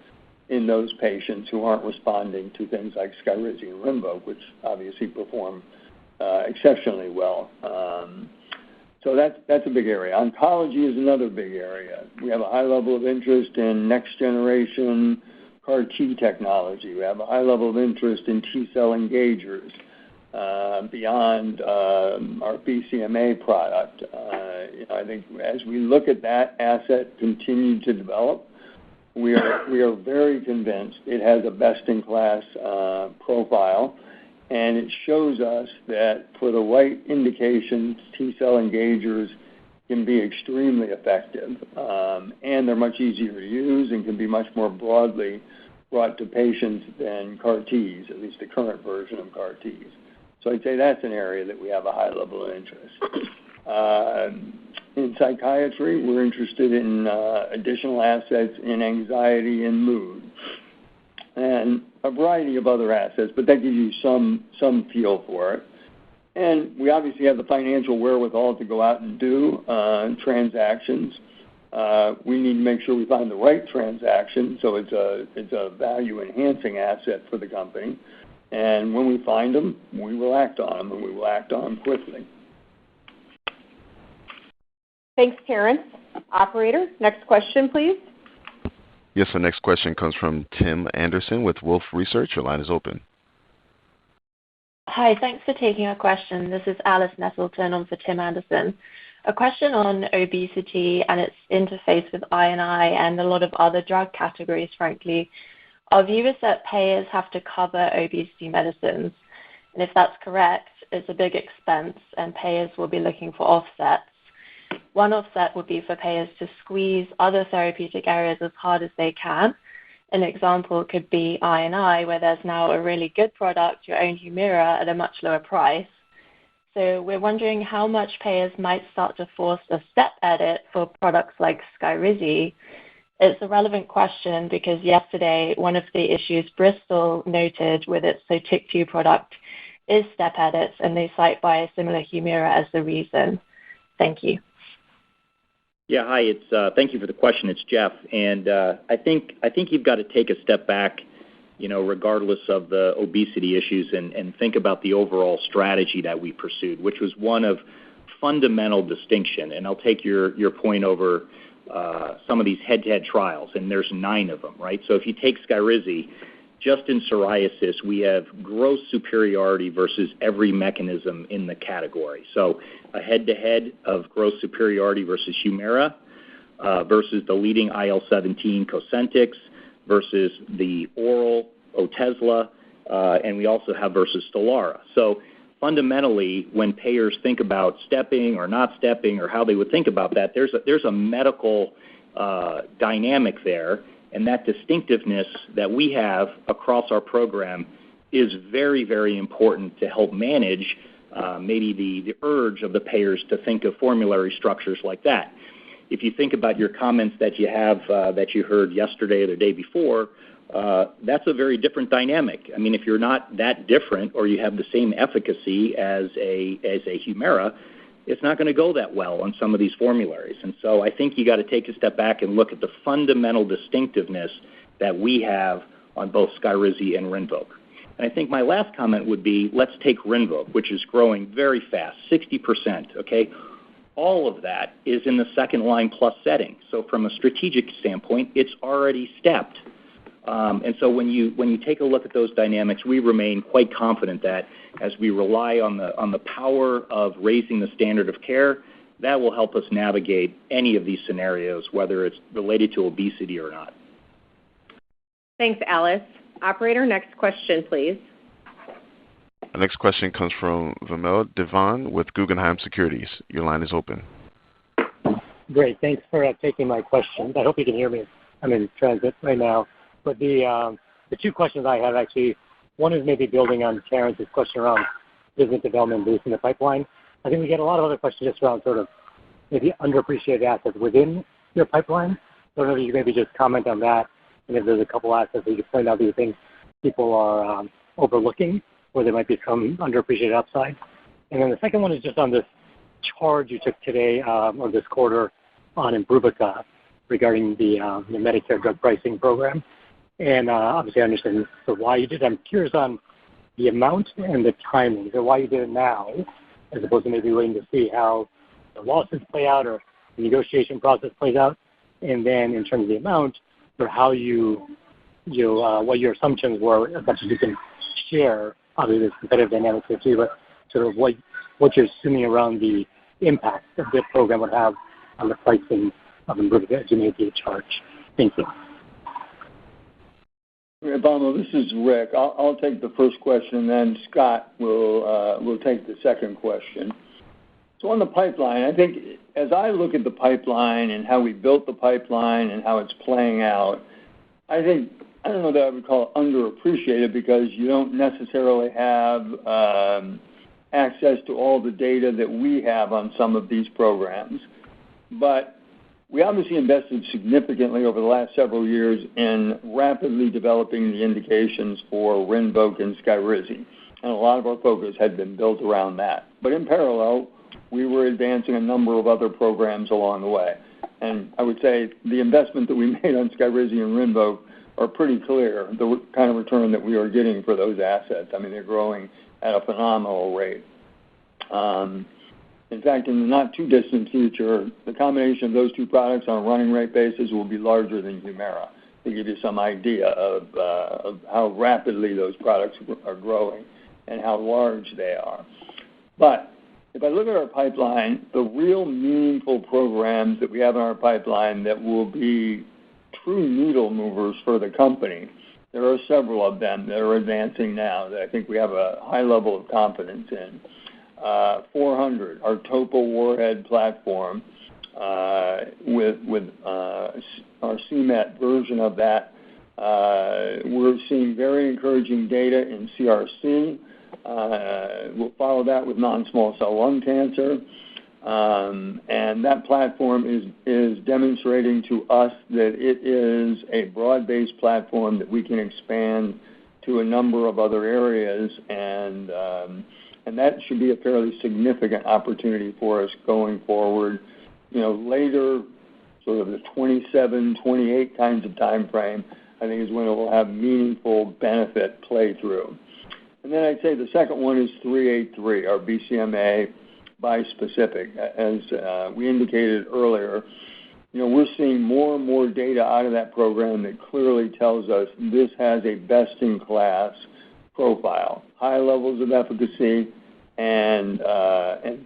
in those patients who aren't responding to things like Skyrizi and Rinvoq, which obviously perform exceptionally well. So that's a big area. Oncology is another big area. We have a high level of interest in next generation CAR T technology. We have a high level of interest in T-cell engagers beyond our BCMA product. I think as we look at that asset continue to develop, we are very convinced it has a best-in-class profile, and it shows us that for the right indications, T-cell engagers can be extremely effective, and they're much easier to use and can be much more broadly brought to patients than CAR Ts, at least the current version of CAR Ts. So I'd say that's an area that we have a high level of interest. In psychiatry, we're interested in additional assets in anxiety and mood, and a variety of other assets, but that gives you some feel for it. And we obviously have the financial wherewithal to go out and do transactions. We need to make sure we find the right transaction, so it's a value-enhancing asset for the company. And when we find them, we will act on them, and we will act on them quickly. Thanks, Terrence. Operator, next question, please. Yes, the next question comes from Tim Anderson with Wolfe Research. Your line is open. Hi, thanks for taking our question. This is Alice Nettleton on for Tim Anderson. A question on obesity and its interface with I&I and a lot of other drug categories, frankly. Our view is that payers have to cover obesity medicines, and if that's correct, it's a big expense, and payers will be looking for offsets. One offset would be for payers to squeeze other therapeutic areas as hard as they can. An example could be I&I, where there's now a really good product, your own Humira, at a much lower price. So we're wondering how much payers might start to force a step edit for products like Skyrizi. It's a relevant question because yesterday, one of the issues Bristol noted with its Sotyktu product is step edits, and they cite biosimilar Humira as the reason. Thank you. Yeah, hi. Thank you for the question. It's Jeff, and I think you've got to take a step back, regardless of the obesity issues, and think about the overall strategy that we pursued, which was one of fundamental distinction. And I'll take your point over some of these head-to-head trials, and there's 9 of them, right? So if you take Skyrizi, just in psoriasis, we have gross superiority versus every mechanism in the category. So a head-to-head of gross superiority versus Humira, versus the leading IL-17 Cosentyx, versus the oral Otezla, and we also have versus Stelara. So fundamentally, when payers think about stepping or not stepping or how they would think about that, there's a medical dynamic there, and that distinctiveness that we have across our program is very, very important to help manage maybe the urge of the payers to think of formulary structures like that. If you think about your comments that you have that you heard yesterday or the day before, that's a very different dynamic. I mean, if you're not that different or you have the same efficacy as a Humira, it's not going to go that well on some of these formularies. And so I think you got to take a step back and look at the fundamental distinctiveness that we have on both Skyrizi and Rinvoq. And I think my last comment would be, let's take Rinvoq, which is growing very fast, 60%, okay? all of that is in the second-line plus setting. So from a strategic standpoint, it's already stepped. And so when you take a look at those dynamics, we remain quite confident that as we rely on the power of raising the standard of care, that will help us navigate any of these scenarios, whether it's related to obesity or not. Thanks, Alice. Operator, next question, please. Our next question comes from Vamil Divan with Guggenheim Securities. Your line is open. Great. Thanks for taking my questions. I hope you can hear me. I'm in transit right now. But the two questions I have actually, one is maybe building on Karen's question around business development boosting the pipeline. I think we get a lot of other questions just around sort of maybe underappreciated assets within your pipeline. So I don't know if you maybe just comment on that, and if there's a couple assets that you can point out that you think people are overlooking, or there might be some underappreciated upside. And then the second one is just on this charge you took today or this quarter on Imbruvica regarding the Medicare drug pricing program. And obviously I understand sort of why you did it. I'm curious on the amount and the timing, so why you did it now as opposed to maybe waiting to see how the lawsuits play out or the negotiation process plays out. And then in terms of the amount, or how what your assumptions were, as much as you can share. Obviously, there's competitive dynamics here too, but sort of what you're assuming around the impact that this program would have on the pricing of Imbruvica as you made the charge. Thank you. Obama, this is Rick. I'll take the first question, and then Scott will take the second question. So on the pipeline, I think as I look at the pipeline and how we built the pipeline and how it's playing out, I don't know that I would call it underappreciated because you don't necessarily have access to all the data that we have on some of these programs. But we obviously invested significantly over the last several years in rapidly developing the indications for Rinvoq and Skyrizi, and a lot of our focus had been built around that. But in parallel, we were advancing a number of other programs along the way. And I would say the investment that we made on Skyrizi and Rinvoq are pretty clear, the kind of return that we are getting for those assets. I mean, they're growing at a phenomenal rate. In fact, in the not-too-distant future, the combination of those two products on a running rate basis will be larger than Humira, to give you some idea of how rapidly those products are growing and how large they are. But if I look at our pipeline, the real meaningful programs that we have in our pipeline that will be true needle movers for the company, there are several of them that are advancing now that I think we have a high level of confidence in. 400, our topo warhead platform, with our CMET version of that. We're seeing very encouraging data in CRC. We'll follow that with non-small cell lung cancer. And that platform is demonstrating to us that it is a broad-based platform that we can expand to a number of other areas, and that should be a fairly significant opportunity for us going forward. Later, sort of the 27, 28 kinds of time frame, I think is when it will have meaningful benefit play through. And then I'd say the second one is 383, our BCMA bispecific. As we indicated earlier, we're seeing more and more data out of that program that clearly tells us this has a best-in-class profile, high levels of efficacy, and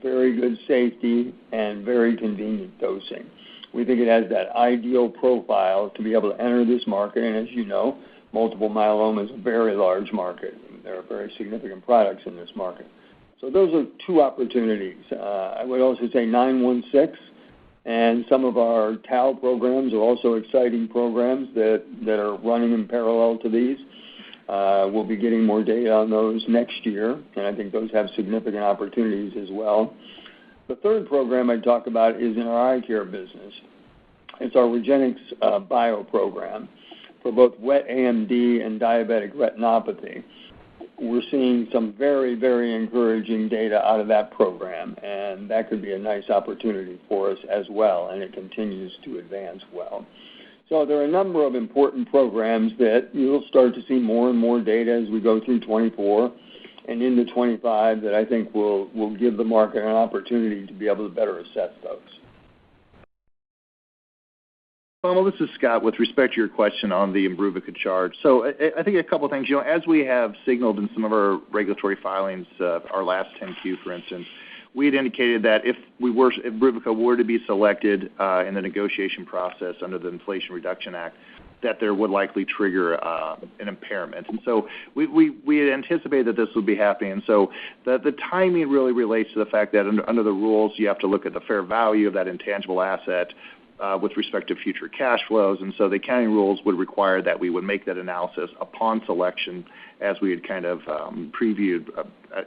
very good safety and very convenient dosing. We think it has that ideal profile to be able to enter this market, and as you know, multiple myeloma is a very large market. There are very significant products in this market. So those are two opportunities. I would also say 916 and some of our tau programs are also exciting programs that are running in parallel to these. We'll be getting more data on those next year, and I think those have significant opportunities as well. The third program I talk about is in our eye care business. It's our REGENXBIO program for both wet AMD and diabetic retinopathy. We're seeing some very, very encouraging data out of that program, and that could be a nice opportunity for us as well, and it continues to advance well. So there are a number of important programs that you'll start to see more and more data as we go through 24, and into 25 that I think will give the market an opportunity to be able to better assess those. Well, this is Scott. With respect to your question on the Imbruvica charge, so I think a couple of things. As we have signaled in some of our regulatory filings, our last 10Q, for instance, we had indicated that if Imbruvica were to be selected in the negotiation process under the Inflation Reduction Act, that there would likely trigger an impairment. And so we had anticipated that this would be happening. And so the timing really relates to the fact that under the rules, you have to look at the fair value of that intangible asset with respect to future cash flows. And so the accounting rules would require that we would make that analysis upon selection, as we had kind of previewed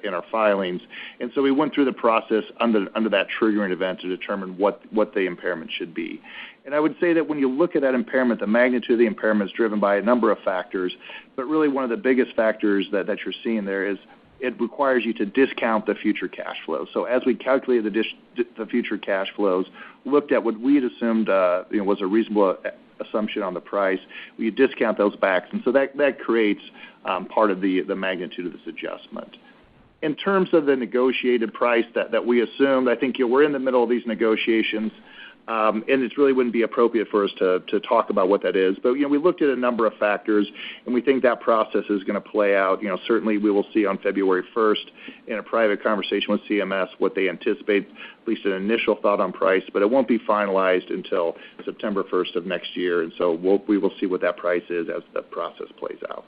in our filings. And so we went through the process under that triggering event to determine what the impairment should be. And I would say that when you look at that impairment, the magnitude of the impairment is driven by a number of factors, but really one of the biggest factors that you're seeing there is it requires you to discount the future cash flows. So as we calculated the future cash flows, looked at what we had assumed was a reasonable assumption on the price, we discount those back, and so that creates part of the magnitude of this adjustment. In terms of the negotiated price that we assumed, I think we're in the middle of these negotiations, and it really wouldn't be appropriate for us to talk about what that is. But, we looked at a number of factors, and we think that process is going to play out. Certainly we will see on February 1st in a private conversation with CMS what they anticipate, at least an initial thought on price, but it won't be finalized until September 1st of next year. And so we will see what that price is as the process plays out.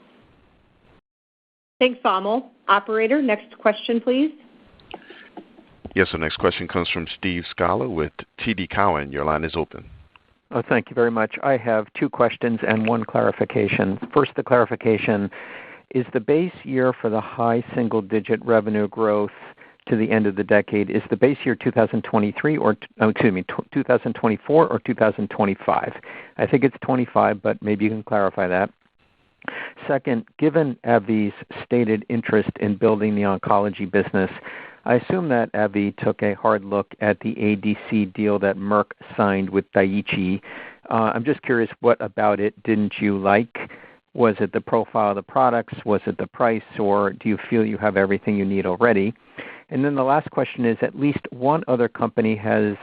Thanks, Vamil. Operator, next question, please. Yes, the next question comes from Steve Scala with TD Cowen. Your line is open. Oh, thank you very much. I have two questions and one clarification. First, the clarification. Is the base year for the high single-digit revenue growth to the end of the decade, is the base year 2023 or, 2024 or 2025? I think it's 25, but maybe you can clarify that. Second, given AbbVie's stated interest in building the oncology business, I assume that AbbVie took a hard look at the ADC deal that Merck signed with Daiichi. I'm just curious, what about it didn't you like? Was it the profile of the products? Was it the price? Or do you feel you have everything you need already? And then the last question is, at least one other company has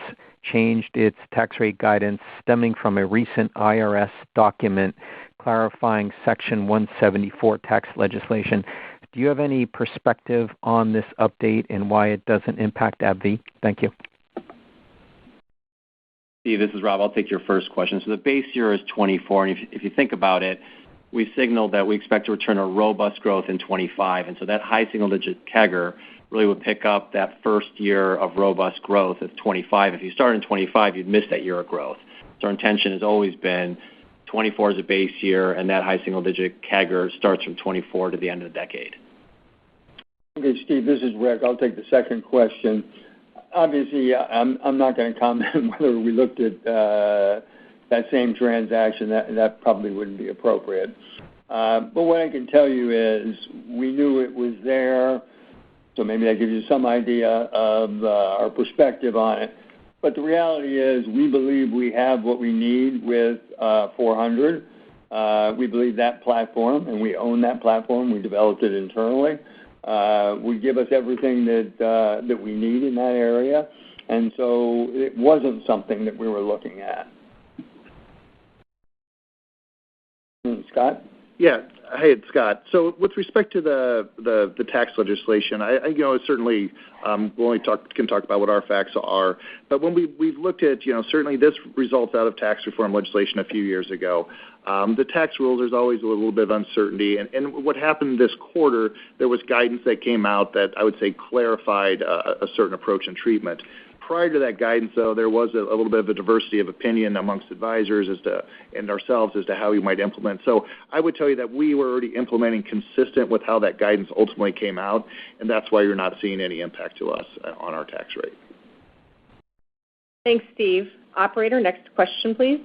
changed its tax rate guidance stemming from a recent IRS document clarifying Section 174 tax legislation. Do you have any perspective on this update and why it doesn't impact AbbVie? Thank you. Steve, this is Rob. I'll take your first question. So the base year is 24, and if you think about it, we signaled that we expect to return a robust growth in 25, and so that high single-digit CAGR really would pick up that first year of robust growth of 25. If you start in 25, you'd miss that year of growth. So our intention has always been 24 is a base year, and that high single-digit CAGR starts from 24 to the end of the decade. Okay, Steve, this is Rick. I'll take the second question. Obviously, I'm not going to comment whether we looked at that same transaction. That probably wouldn't be appropriate. But what I can tell you is we knew it was there, so maybe that gives you some idea of our perspective on it. But the reality is we believe we have what we need with 400. We believe that platform, and we own that platform. We developed it internally. Would give us everything that we need in that area. And so it wasn't something that we were looking at. Scott? Yeah. Hey, it's Scott. So with respect to the tax legislation, I certainly we only can talk about what our facts are. But when we've looked at, certainly this results out of tax reform legislation a few years ago. The tax rules, there's always a little bit of uncertainty. And what happened this quarter, there was guidance that came out that I would say clarified a certain approach and treatment. Prior to that guidance, though, there was a little bit of a diversity of opinion amongst advisors and ourselves as to how we might implement. So I would tell you that we were already implementing consistent with how that guidance ultimately came out, and that's why you're not seeing any impact to us on our tax rate. Thanks, Steve. Operator, next question, please.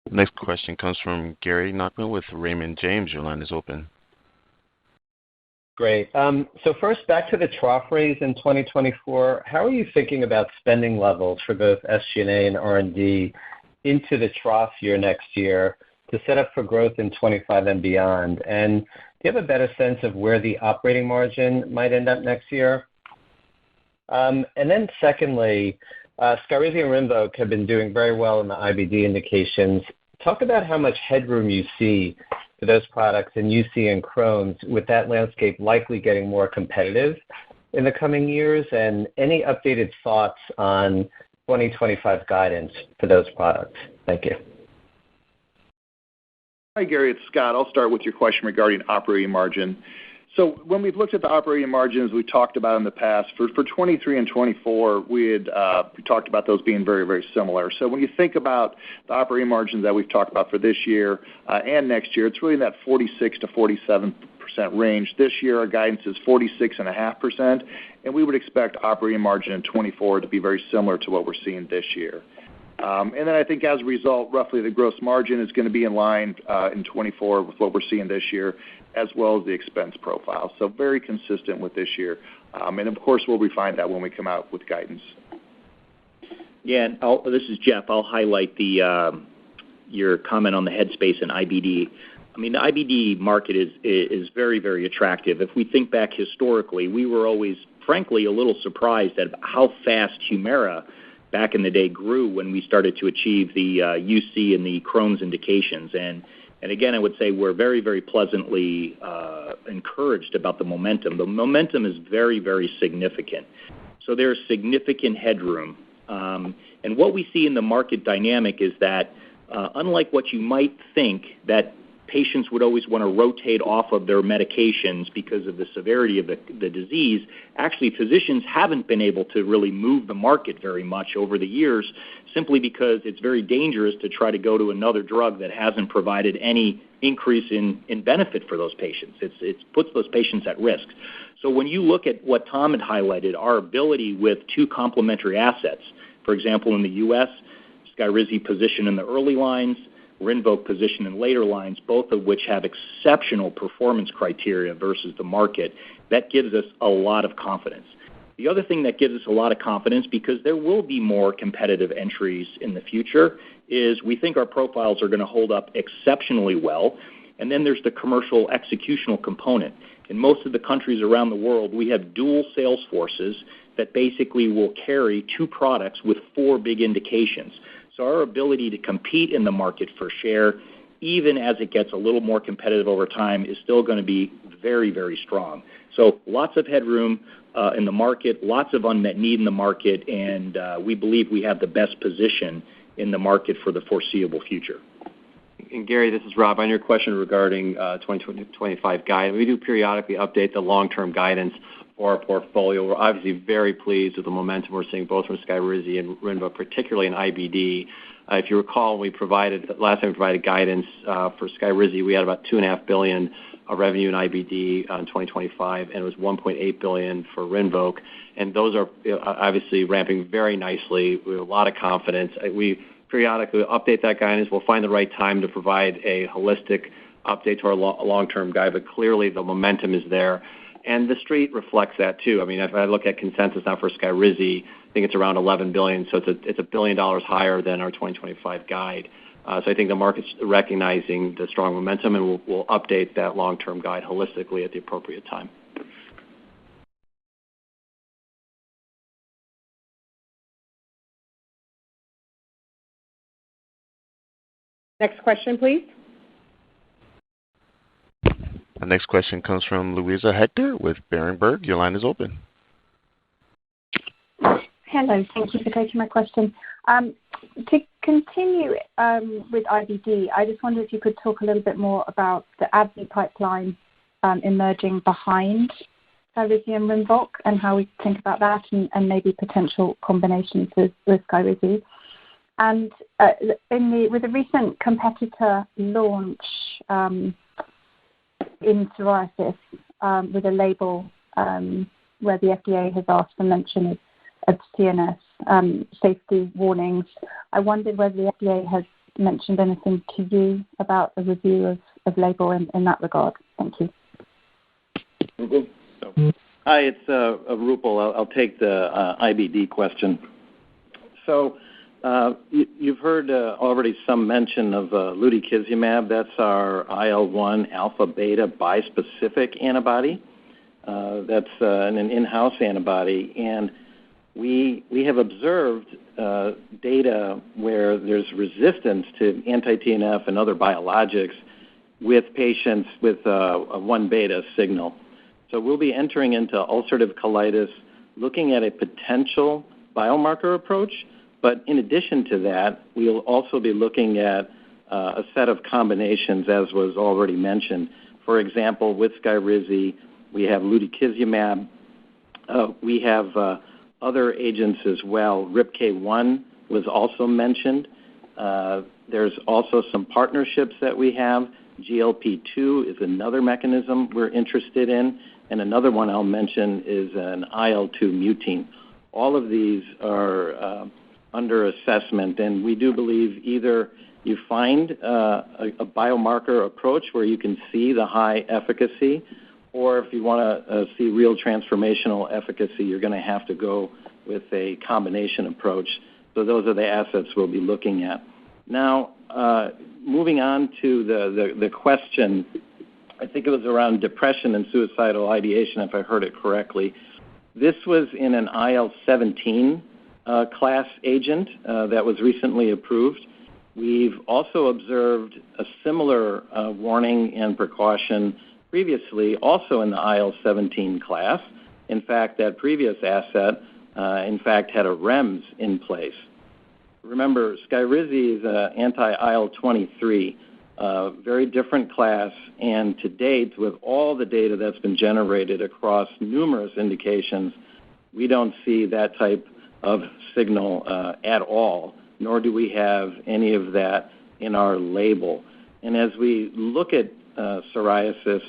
Next question comes from Gary Nachman with Raymond James. Your line is open. Great. So first, back to the trough raise in 2024. How are you thinking about spending levels for both SG&A and R&D into the trough year next year to set up for growth in 25 and beyond? And you have a better sense of where the operating margin might end up next year? And then secondly, Skyrizi and Rinvoq have been doing very well in the IBD indications. Talk about how much headroom you see for those products and you see in Crohn's, with that landscape likely getting more competitive in the coming years, and any updated thoughts on 2025 guidance for those products. Thank you. Hi, Gary. It's Scott. I'll start with your question regarding operating margin. So when we've looked at the operating margins we talked about in the past, for 23 and 24, we talked about those being very, very similar. So when you think about the operating margins that we've talked about for this year and next year, it's really in that 46 to 47% range. This year, our guidance is 46.5%, and we would expect operating margin in 24 to be very similar to what we're seeing this year. And then I think as a result, roughly the gross margin is going to be in line in 24 with what we're seeing this year, as well as the expense profile. So very consistent with this year. And of course, we'll refine that when we come out with guidance. Yeah, and this is Jeff. I'll highlight your comment on the headspace and IBD. I mean, the IBD market is very, very attractive. If we think back historically, we were always, frankly, a little surprised at how fast Humira back in the day grew when we started to achieve the UC and the Crohn's indications. And again, I would say we're very, very pleasantly encouraged about the momentum. The momentum is very, very significant. So there's significant headroom. And what we see in the market dynamic is that unlike what you might think, that patients would always want to rotate off of their medications because of the severity of the disease, actually physicians haven't been able to really move the market very much over the years, simply because it's very dangerous to try to go to another drug that hasn't provided any increase in benefit for those patients. It puts those patients at risk. So when you look at what Tom had highlighted, our ability with two complementary assets, for example, in the U.S., Skyrizi position in the early lines, Rinvoq position in later lines, both of which have exceptional performance criteria versus the market, that gives us a lot of confidence. The other thing that gives us a lot of confidence, because there will be more competitive entries in the future, is we think our profiles are going to hold up exceptionally well. And then there's the commercial executional component. In most of the countries around the world, we have dual sales forces that basically will carry two products with four big indications. So our ability to compete in the market for share, even as it gets a little more competitive over time, is still going to be very, very strong. So lots of headroom in the market, lots of unmet need in the market, and we believe we have the best position in the market for the foreseeable future. And Gary, this is Rob. On your question regarding 2025 guidance, we do periodically update the long-term guidance for our portfolio. We're obviously very pleased with the momentum we're seeing both from Skyrizi and Rinvoq, particularly in IBD. If you recall, last time we provided guidance for Skyrizi, we had about $2.5 billion of revenue in IBD in 2025, and it was $1.8 billion for Rinvoq. And those are obviously ramping very nicely. We have a lot of confidence. We periodically update that guidance. We'll find the right time to provide a holistic update to our long-term guide, but clearly the momentum is there. And the street reflects that too. I mean, if I look at consensus now for Skyrizi, I think it's around $11 billion, so it's $1 billion higher than our 2025 guide. So I think the market's recognizing the strong momentum, and we'll update that long-term guide holistically at the appropriate time. Next question, please. The next question comes from Louisa Hector with Berenberg. Your line is open. Hello. Thank you for taking my question. To continue with IBD, I just wondered if you could talk a little bit more about the AbbVie pipeline emerging behind Skyrizi and Rinvoq, and how we think about that, and maybe potential combinations with Skyrizi. And with a recent competitor launch in psoriasis with a label where the FDA has asked for mention of CNS safety warnings, I wondered whether the FDA has mentioned anything to you about a review of label in that regard. Thank you. Hi, it's Roopal. I'll take the IBD question. So You've heard already some mention of lutikizumab. That's our IL-1 alpha beta bispecific antibody. That's an in-house antibody, and we have observed data where there's resistance to anti-TNF and other biologics with patients with a 1-beta signal. So we'll be entering into ulcerative colitis looking at a potential biomarker approach, but in addition to that, we'll also be looking at a set of combinations, as was already mentioned. For example, with Skyrizi, we have lutikizumab. We have other agents as well. RIPK1 was also mentioned. There's also some partnerships that we have. GLP-2 is another mechanism we're interested in, and another one I'll mention is an IL-2 mutein. All of these are under assessment, and we do believe either you find a biomarker approach where you can see the high efficacy, or if you want to see real transformational efficacy, you're going to have to go with a combination approach. So those are the assets we'll be looking at. Now, moving on to the question, I think it was around depression and suicidal ideation, if I heard it correctly. This was in an IL-17 class agent that was recently approved. We've also observed a similar warning and precaution previously, also in the IL-17 class. In fact, that previous asset, had a REMS in place. Remember, Skyrizi is an anti-IL-23, very different class, and to date, with all the data that's been generated across numerous indications, we don't see that type of signal at all, nor do we have any of that in our label. And as we look at psoriasis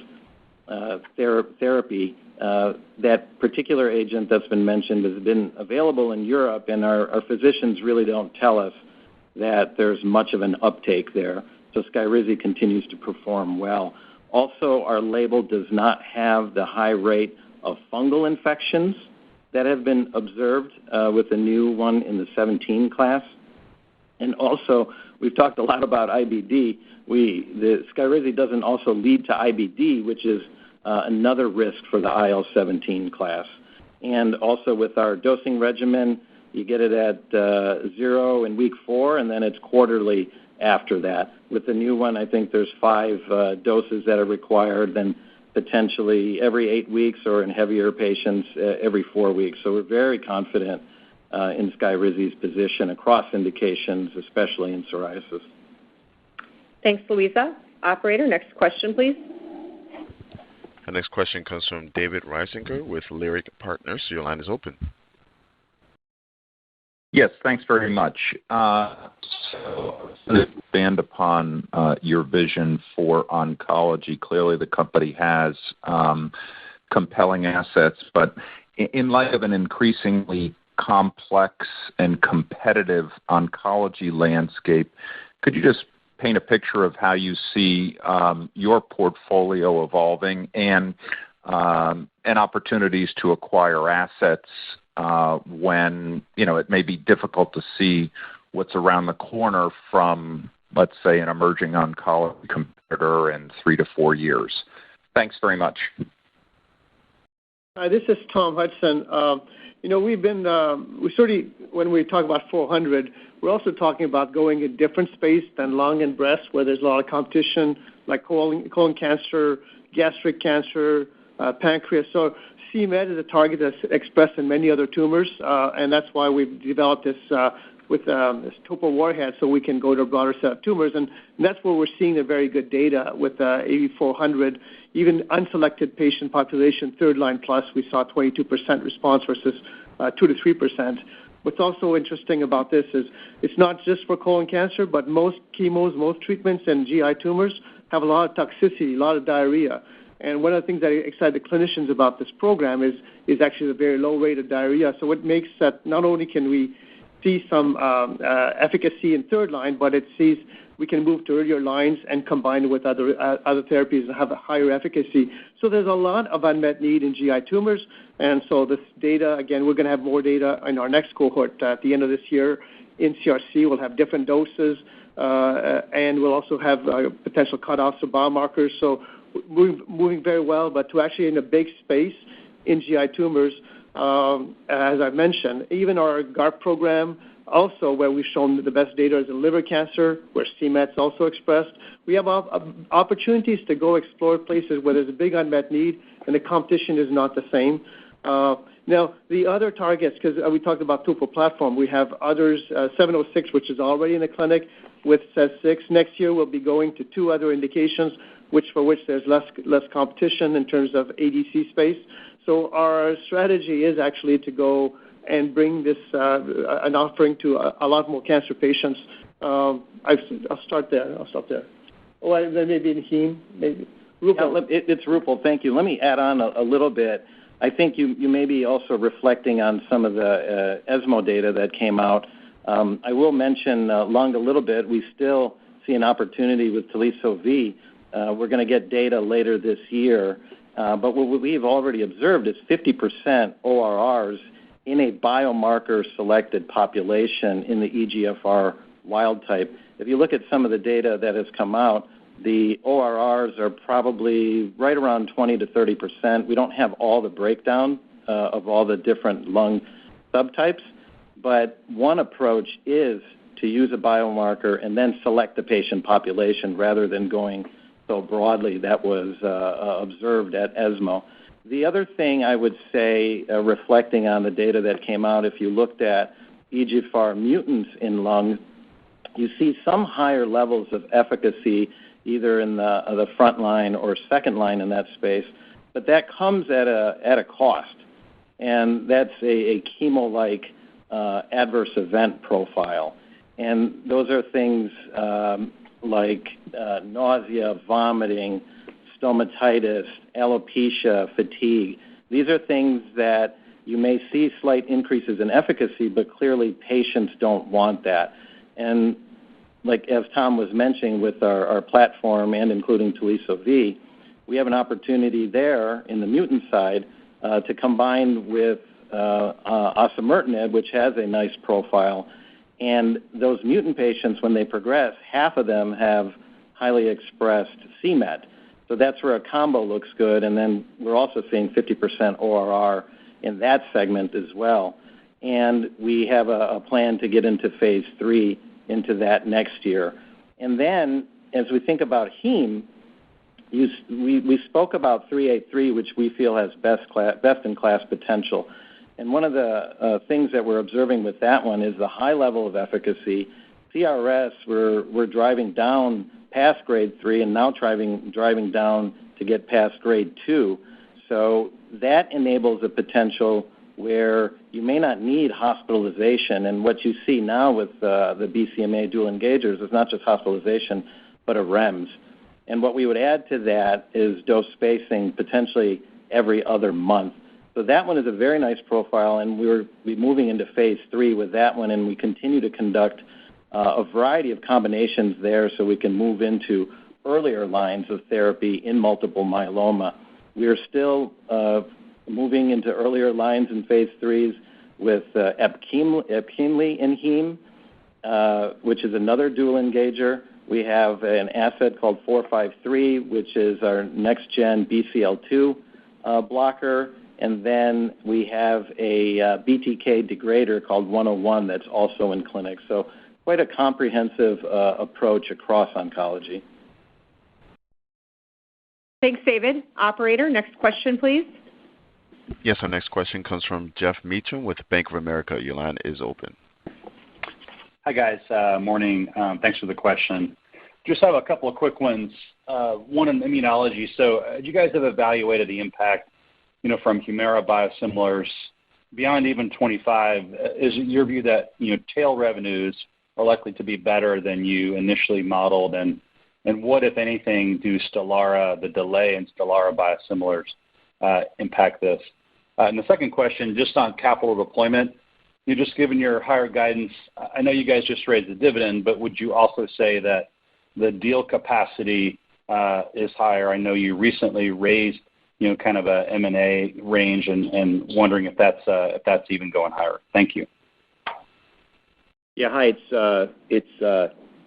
therapy, that particular agent that's been mentioned has been available in Europe, and our physicians really don't tell us that there's much of an uptake there. So Skyrizi continues to perform well. Also, our label does not have the high rate of fungal infections that have been observed with the new one in the 17 class. And also, we've talked a lot about IBD. The Skyrizi doesn't also lead to IBD, which is another risk for the IL-17 class. And also with our dosing regimen, you get it at 0 in week 4, and then it's quarterly after that. With the new one, I think there's 5 doses that are required, then potentially every 8 weeks, or in heavier patients, every 4 weeks. So we're very confident in Skyrizi's position across indications, especially in psoriasis. Thanks, Louisa. Operator, next question, please. The next question comes from David Risinger with Leerink Partners. Your line is open. Yes, thanks very much. So to expand upon your vision for oncology, clearly the company has compelling assets, but in light of an increasingly complex and competitive oncology landscape, could you just paint a picture of how you see your portfolio evolving and opportunities to acquire assets when it may be difficult to see what's around the corner from, let's say, an emerging oncology competitor in 3 to 4 years? Thanks very much. This is Tom Hudson. We certainly, when we talk about 400, we're also talking about going in different space than lung and breast, where there's a lot of competition, like colon cancer, gastric cancer, pancreas. So c-Met is a target that's expressed in many other tumors, and that's why we've developed this with this topo warhead, so we can go to a broader set of tumors. And that's where we're seeing the very good data with AB400. Even unselected patient population, third line plus, we saw 22% response versus 2 to 3%. What's also interesting about this is it's not just for colon cancer, but most chemos, most treatments in GI tumors have a lot of toxicity, a lot of diarrhea. And one of the things that excite the clinicians about this program is actually the very low rate of diarrhea. So it makes that not only can we see some efficacy in third line, but it sees we can move to earlier lines and combine it with other therapies and have a higher efficacy. So there's a lot of unmet need in GI tumors, and so this data, again, we're going to have more data in our next cohort at the end of this year in CRC. We'll have different doses, and we'll also have potential cutoffs of biomarkers. So moving very well, but to actually in a big space in GI tumors, as I mentioned, even our GARP program, also where we've shown the best data is in liver cancer, where c-Met's also expressed. We have opportunities to go explore places where there's a big unmet need and the competition is not the same. Now, the other targets, because we talked about Topo platform, we have others, 706, which is already in the clinic with CES6. Next year, we'll be going to 2 other indications, for which there's less competition in terms of ADC space. So our strategy is actually to go and bring this an offering to a lot more cancer patients. I'll start there. I'll stop there. Or then maybe in heme, maybe. Roopal. It's Roopal. Thank you. Let me add on a little bit. I think you may be also reflecting on some of the ESMO data that came out. I will mention lung a little bit. We still see an opportunity with Teliso-V. We're going to get data later this year. But what we've already observed is 50% ORRs in a biomarker-selected population in the EGFR wild type. If you look at some of the data that has come out, the ORRs are probably right around 20 to 30%. We don't have all the breakdown of all the different lung subtypes, but one approach is to use a biomarker and then select the patient population rather than going so broadly that was observed at ESMO. The other thing I would say, reflecting on the data that came out, if you looked at EGFR mutants in lung, you see some higher levels of efficacy either in the front line or second line in that space, but that comes at a cost, and that's a chemo-like adverse event profile. And those are things like nausea, vomiting, stomatitis, alopecia, fatigue. These are things that you may see slight increases in efficacy, but clearly patients don't want that. And like as Tom was mentioning with our platform and including Teliso-V, we have an opportunity there in the mutant side to combine with osimertinib, which has a nice profile. And those mutant patients, when they progress, half of them have highly expressed c-Met. So that's where a combo looks good. And then we're also seeing 50% ORR in that segment as well. And we have a plan to get into phase 3 into that next year. And then as we think about heme, we spoke about 383, which we feel has best-in-class potential. And one of the things that we're observing with that one is the high level of efficacy. CRS, we're driving down past grade 3 and now driving down to get past grade 2. So that enables a potential where you may not need hospitalization. And what you see now with the BCMA dual engagers is not just hospitalization, but a REMS. And what we would add to that is dose spacing potentially every other month. So that one is a very nice profile, and we'll be moving into phase 3 with that one, and we continue to conduct a variety of combinations there so we can move into earlier lines of therapy in multiple myeloma. We are still moving into earlier lines in phase 3s with Epkinly in heme, which is another dual engager. We have an asset called 453, which is our next-gen BCL2 blocker. And then we have a BTK degrader called 101 that's also in clinic. So quite a comprehensive approach across oncology. Thanks, David. Operator, next question, please. Yes, our next question comes from Jeff Meacham with Bank of America. Your line is open. Hi, guys. Morning. Thanks for the question. Just have a couple of quick ones. One on immunology. So you guys have evaluated the impact from Humira biosimilars beyond even 25. Is it your view that, tail revenues are likely to be better than you initially modeled? And what, if anything, do the delay in Stelara biosimilars impact this? And the second question, just on capital deployment, you just given your higher guidance, I know you guys just raised the dividend, but would you also say that the deal capacity is higher? I know you recently raised kind of a M&A range, and wondering if that's even going higher. Thank you. Yeah, hi, it's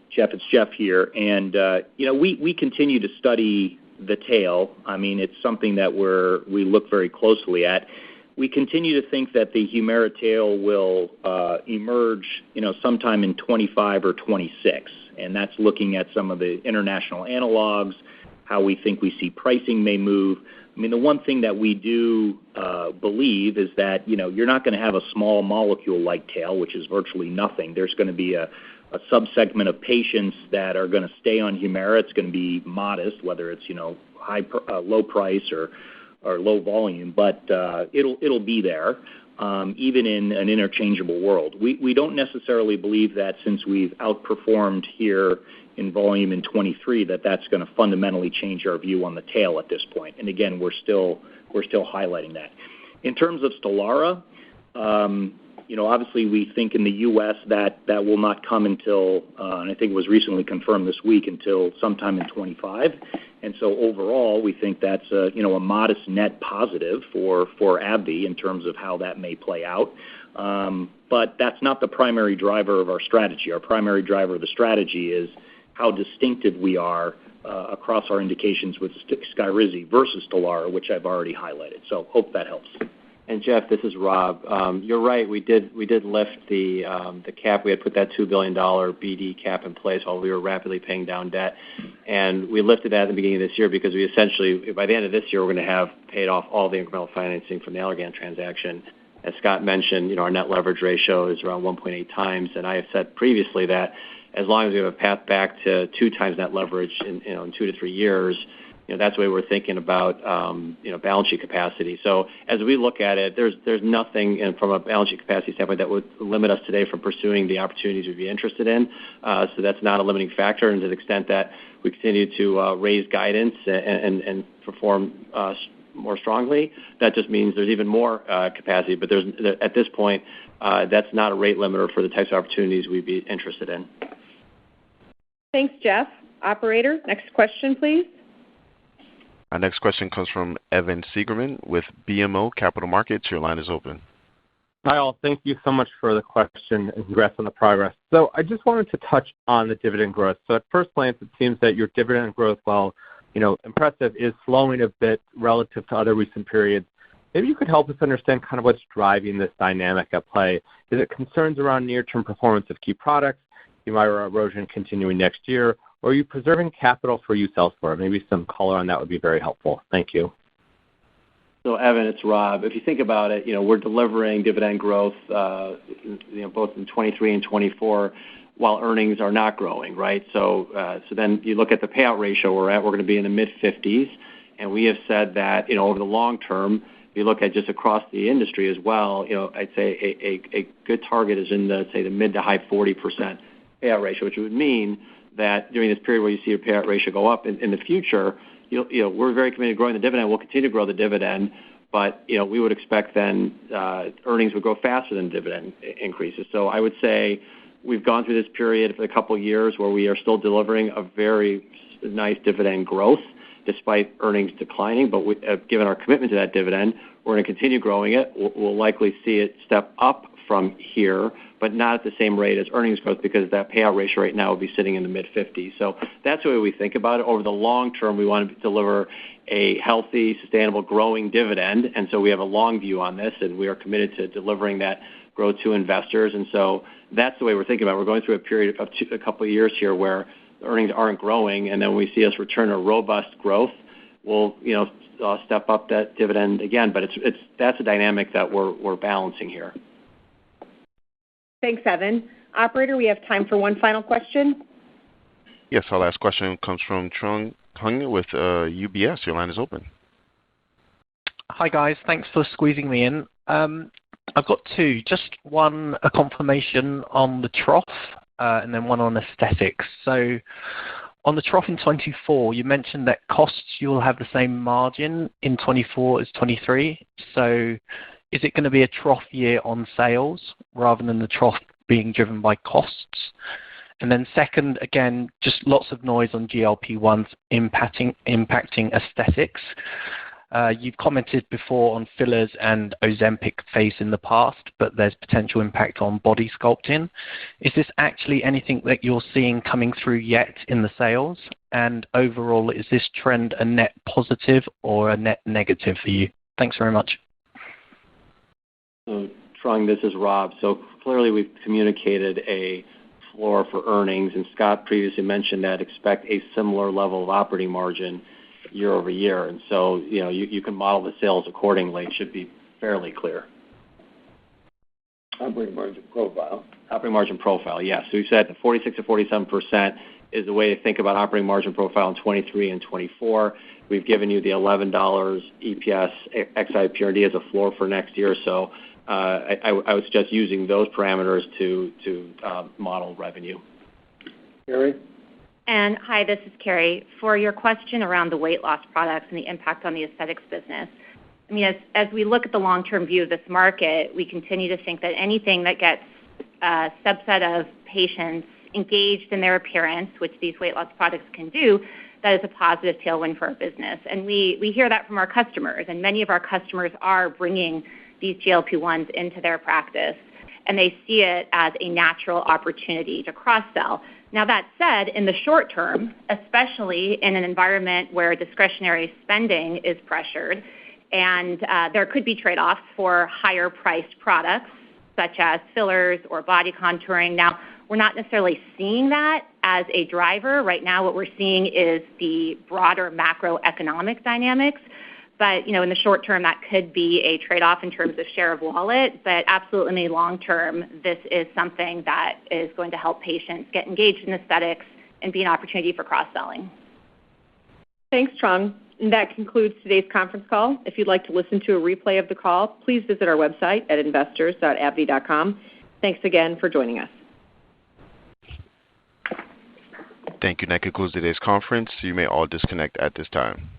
Jeff. It's Jeff here, and we continue to study the tail. I mean, it's something that we look very closely at. We continue to think that the Humira tail will emerge, sometime in 25 or 26, and that's looking at some of the international analogs, how we think we see pricing may move. I mean, the one thing that we do believe is that, you're not going to have a small molecule-like tail, which is virtually nothing. There's going to be a subsegment of patients that are going to stay on Humira. It's going to be modest, whether it's, low price or low volume, but it'll be there, even in an interchangeable world. We don't necessarily believe that since we've outperformed here in volume in 23, that's going to fundamentally change our view on the tail at this point. And again, we're still highlighting that. In terms of Stelara, obviously we think in the U.S. that will not come until, and I think it was recently confirmed this week, until sometime in 25. And so overall, we think that's a modest net positive for AbbVie in terms of how that may play out. But that's not the primary driver of our strategy. Our primary driver of the strategy is how distinctive we are across our indications with Skyrizi versus Stelara, which I've already highlighted. So hope that helps. And Jeff, this is Rob. You're right. We did lift the cap. We had put that $2 billion BD cap in place while we were rapidly paying down debt, and we lifted that at the beginning of this year because we essentially, by the end of this year, we're going to have paid off all the incremental financing from the Allergan transaction. As Scott mentioned, our net leverage ratio is around 1.8 times, and I have said previously that as long as we have a path back to 2 times net leverage in 2 to 3 years, that's the way we're thinking about, balance sheet capacity. So as we look at it, there's nothing from a balance sheet capacity standpoint that would limit us today from pursuing the opportunities we'd be interested in. So that's not a limiting factor. And to the extent that we continue to raise guidance and perform more strongly, that just means there's even more capacity. But at this point, that's not a rate limiter for the types of opportunities we'd be interested in. Thanks, Jeff. Operator, next question, please. Our next question comes from Evan Seigerman with BMO Capital Markets. Your line is open. Hi, all. Thank you so much for the question and congrats on the progress. So I just wanted to touch on the dividend growth. So at first glance, it seems that your dividend growth, while impressive, is slowing a bit relative to other recent periods. Maybe you could help us understand kind of what's driving this dynamic at play. Is it concerns around near-term performance of key products, Humira erosion continuing next year, or are you preserving capital for use elsewhere? Maybe some color on that would be very helpful. Thank you. So, Evan, it's Rob. If you think about it, we're delivering dividend growth, both in 23 and 24, while earnings are not growing, right? So then you look at the payout ratio we're going to be in the mid-50s, and we have said that, over the long term, if you look at just across the industry as well, I'd say a good target is in the mid to high 40% payout ratio, which would mean that during this period where you see your payout ratio go up in the future, we're very committed to growing the dividend. We'll continue to grow the dividend, but we would expect then earnings would grow faster than dividend increases. So I would say we've gone through this period for a couple of years where we are still delivering a very nice dividend growth despite earnings declining. But given our commitment to that dividend, we're going to continue growing it. We'll likely see it step up from here, but not at the same rate as earnings growth because that payout ratio right now will be sitting in the mid-50s. So that's the way we think about it. Over the long term, we want to deliver a healthy, sustainable, growing dividend, and so we have a long view on this, and we are committed to delivering that growth to investors. And so that's the way we're thinking about it. We're going through a period of a couple of years here where earnings aren't growing, and then when we see us return a robust growth, we'll step up that dividend again. But that's a dynamic that we're balancing here. Thanks, Evan. Operator, we have time for one final question. Yes, our last question comes from Trung Huynh with UBS. Your line is open. Hi, guys. Thanks for squeezing me in. I've got two. Just one, a confirmation on the trough, and then one on aesthetics. So on the trough in 24, you mentioned that costs, you will have the same margin in 24 as 23. So is it going to be a trough year on sales rather than the trough being driven by costs? And then second, again, just lots of noise on GLP-1s impacting aesthetics. You've commented before on fillers and Ozempic face in the past, but there's potential impact on body sculpting. Is this actually anything that you're seeing coming through yet in the sales? And overall, is this trend a net positive or a net negative for you? Thanks very much. So, Trung, this is Rob. So clearly we've communicated a floor for earnings, and Scott previously mentioned that expect a similar level of operating margin year over year. And so, you can model the sales accordingly. It should be fairly clear. Operating margin profile. Operating margin profile, yes. So we said the 46 to 47% is the way to think about operating margin profile in 23 and 24. We've given you the $11 EPS ex-IPRD as a floor for next year. So I would suggest using those parameters to model revenue. Carrie? And hi, this is Carrie. For your question around the weight loss products and the impact on the aesthetics business, I mean, as we look at the long-term view of this market, we continue to think that anything that gets a subset of patients engaged in their appearance, which these weight loss products can do, that is a positive tailwind for our business. And we hear that from our customers, and many of our customers are bringing these GLP-1s into their practice, and they see it as a natural opportunity to cross-sell. Now, that said, in the short term, especially in an environment where discretionary spending is pressured, and there could be trade-offs for higher-priced products, such as fillers or body contouring. Now, we're not necessarily seeing that as a driver. Right now, what we're seeing is the broader macroeconomic dynamics. But, in the short term, that could be a trade-off in terms of share of wallet. But absolutely in the long term, this is something that is going to help patients get engaged in aesthetics and be an opportunity for cross-selling. Thanks, Trung. And that concludes today's conference call. If you'd like to listen to a replay of the call, please visit our website at investors.abbvie.com. Thanks again for joining us. Thank you. That concludes today's conference. You may all disconnect at this time.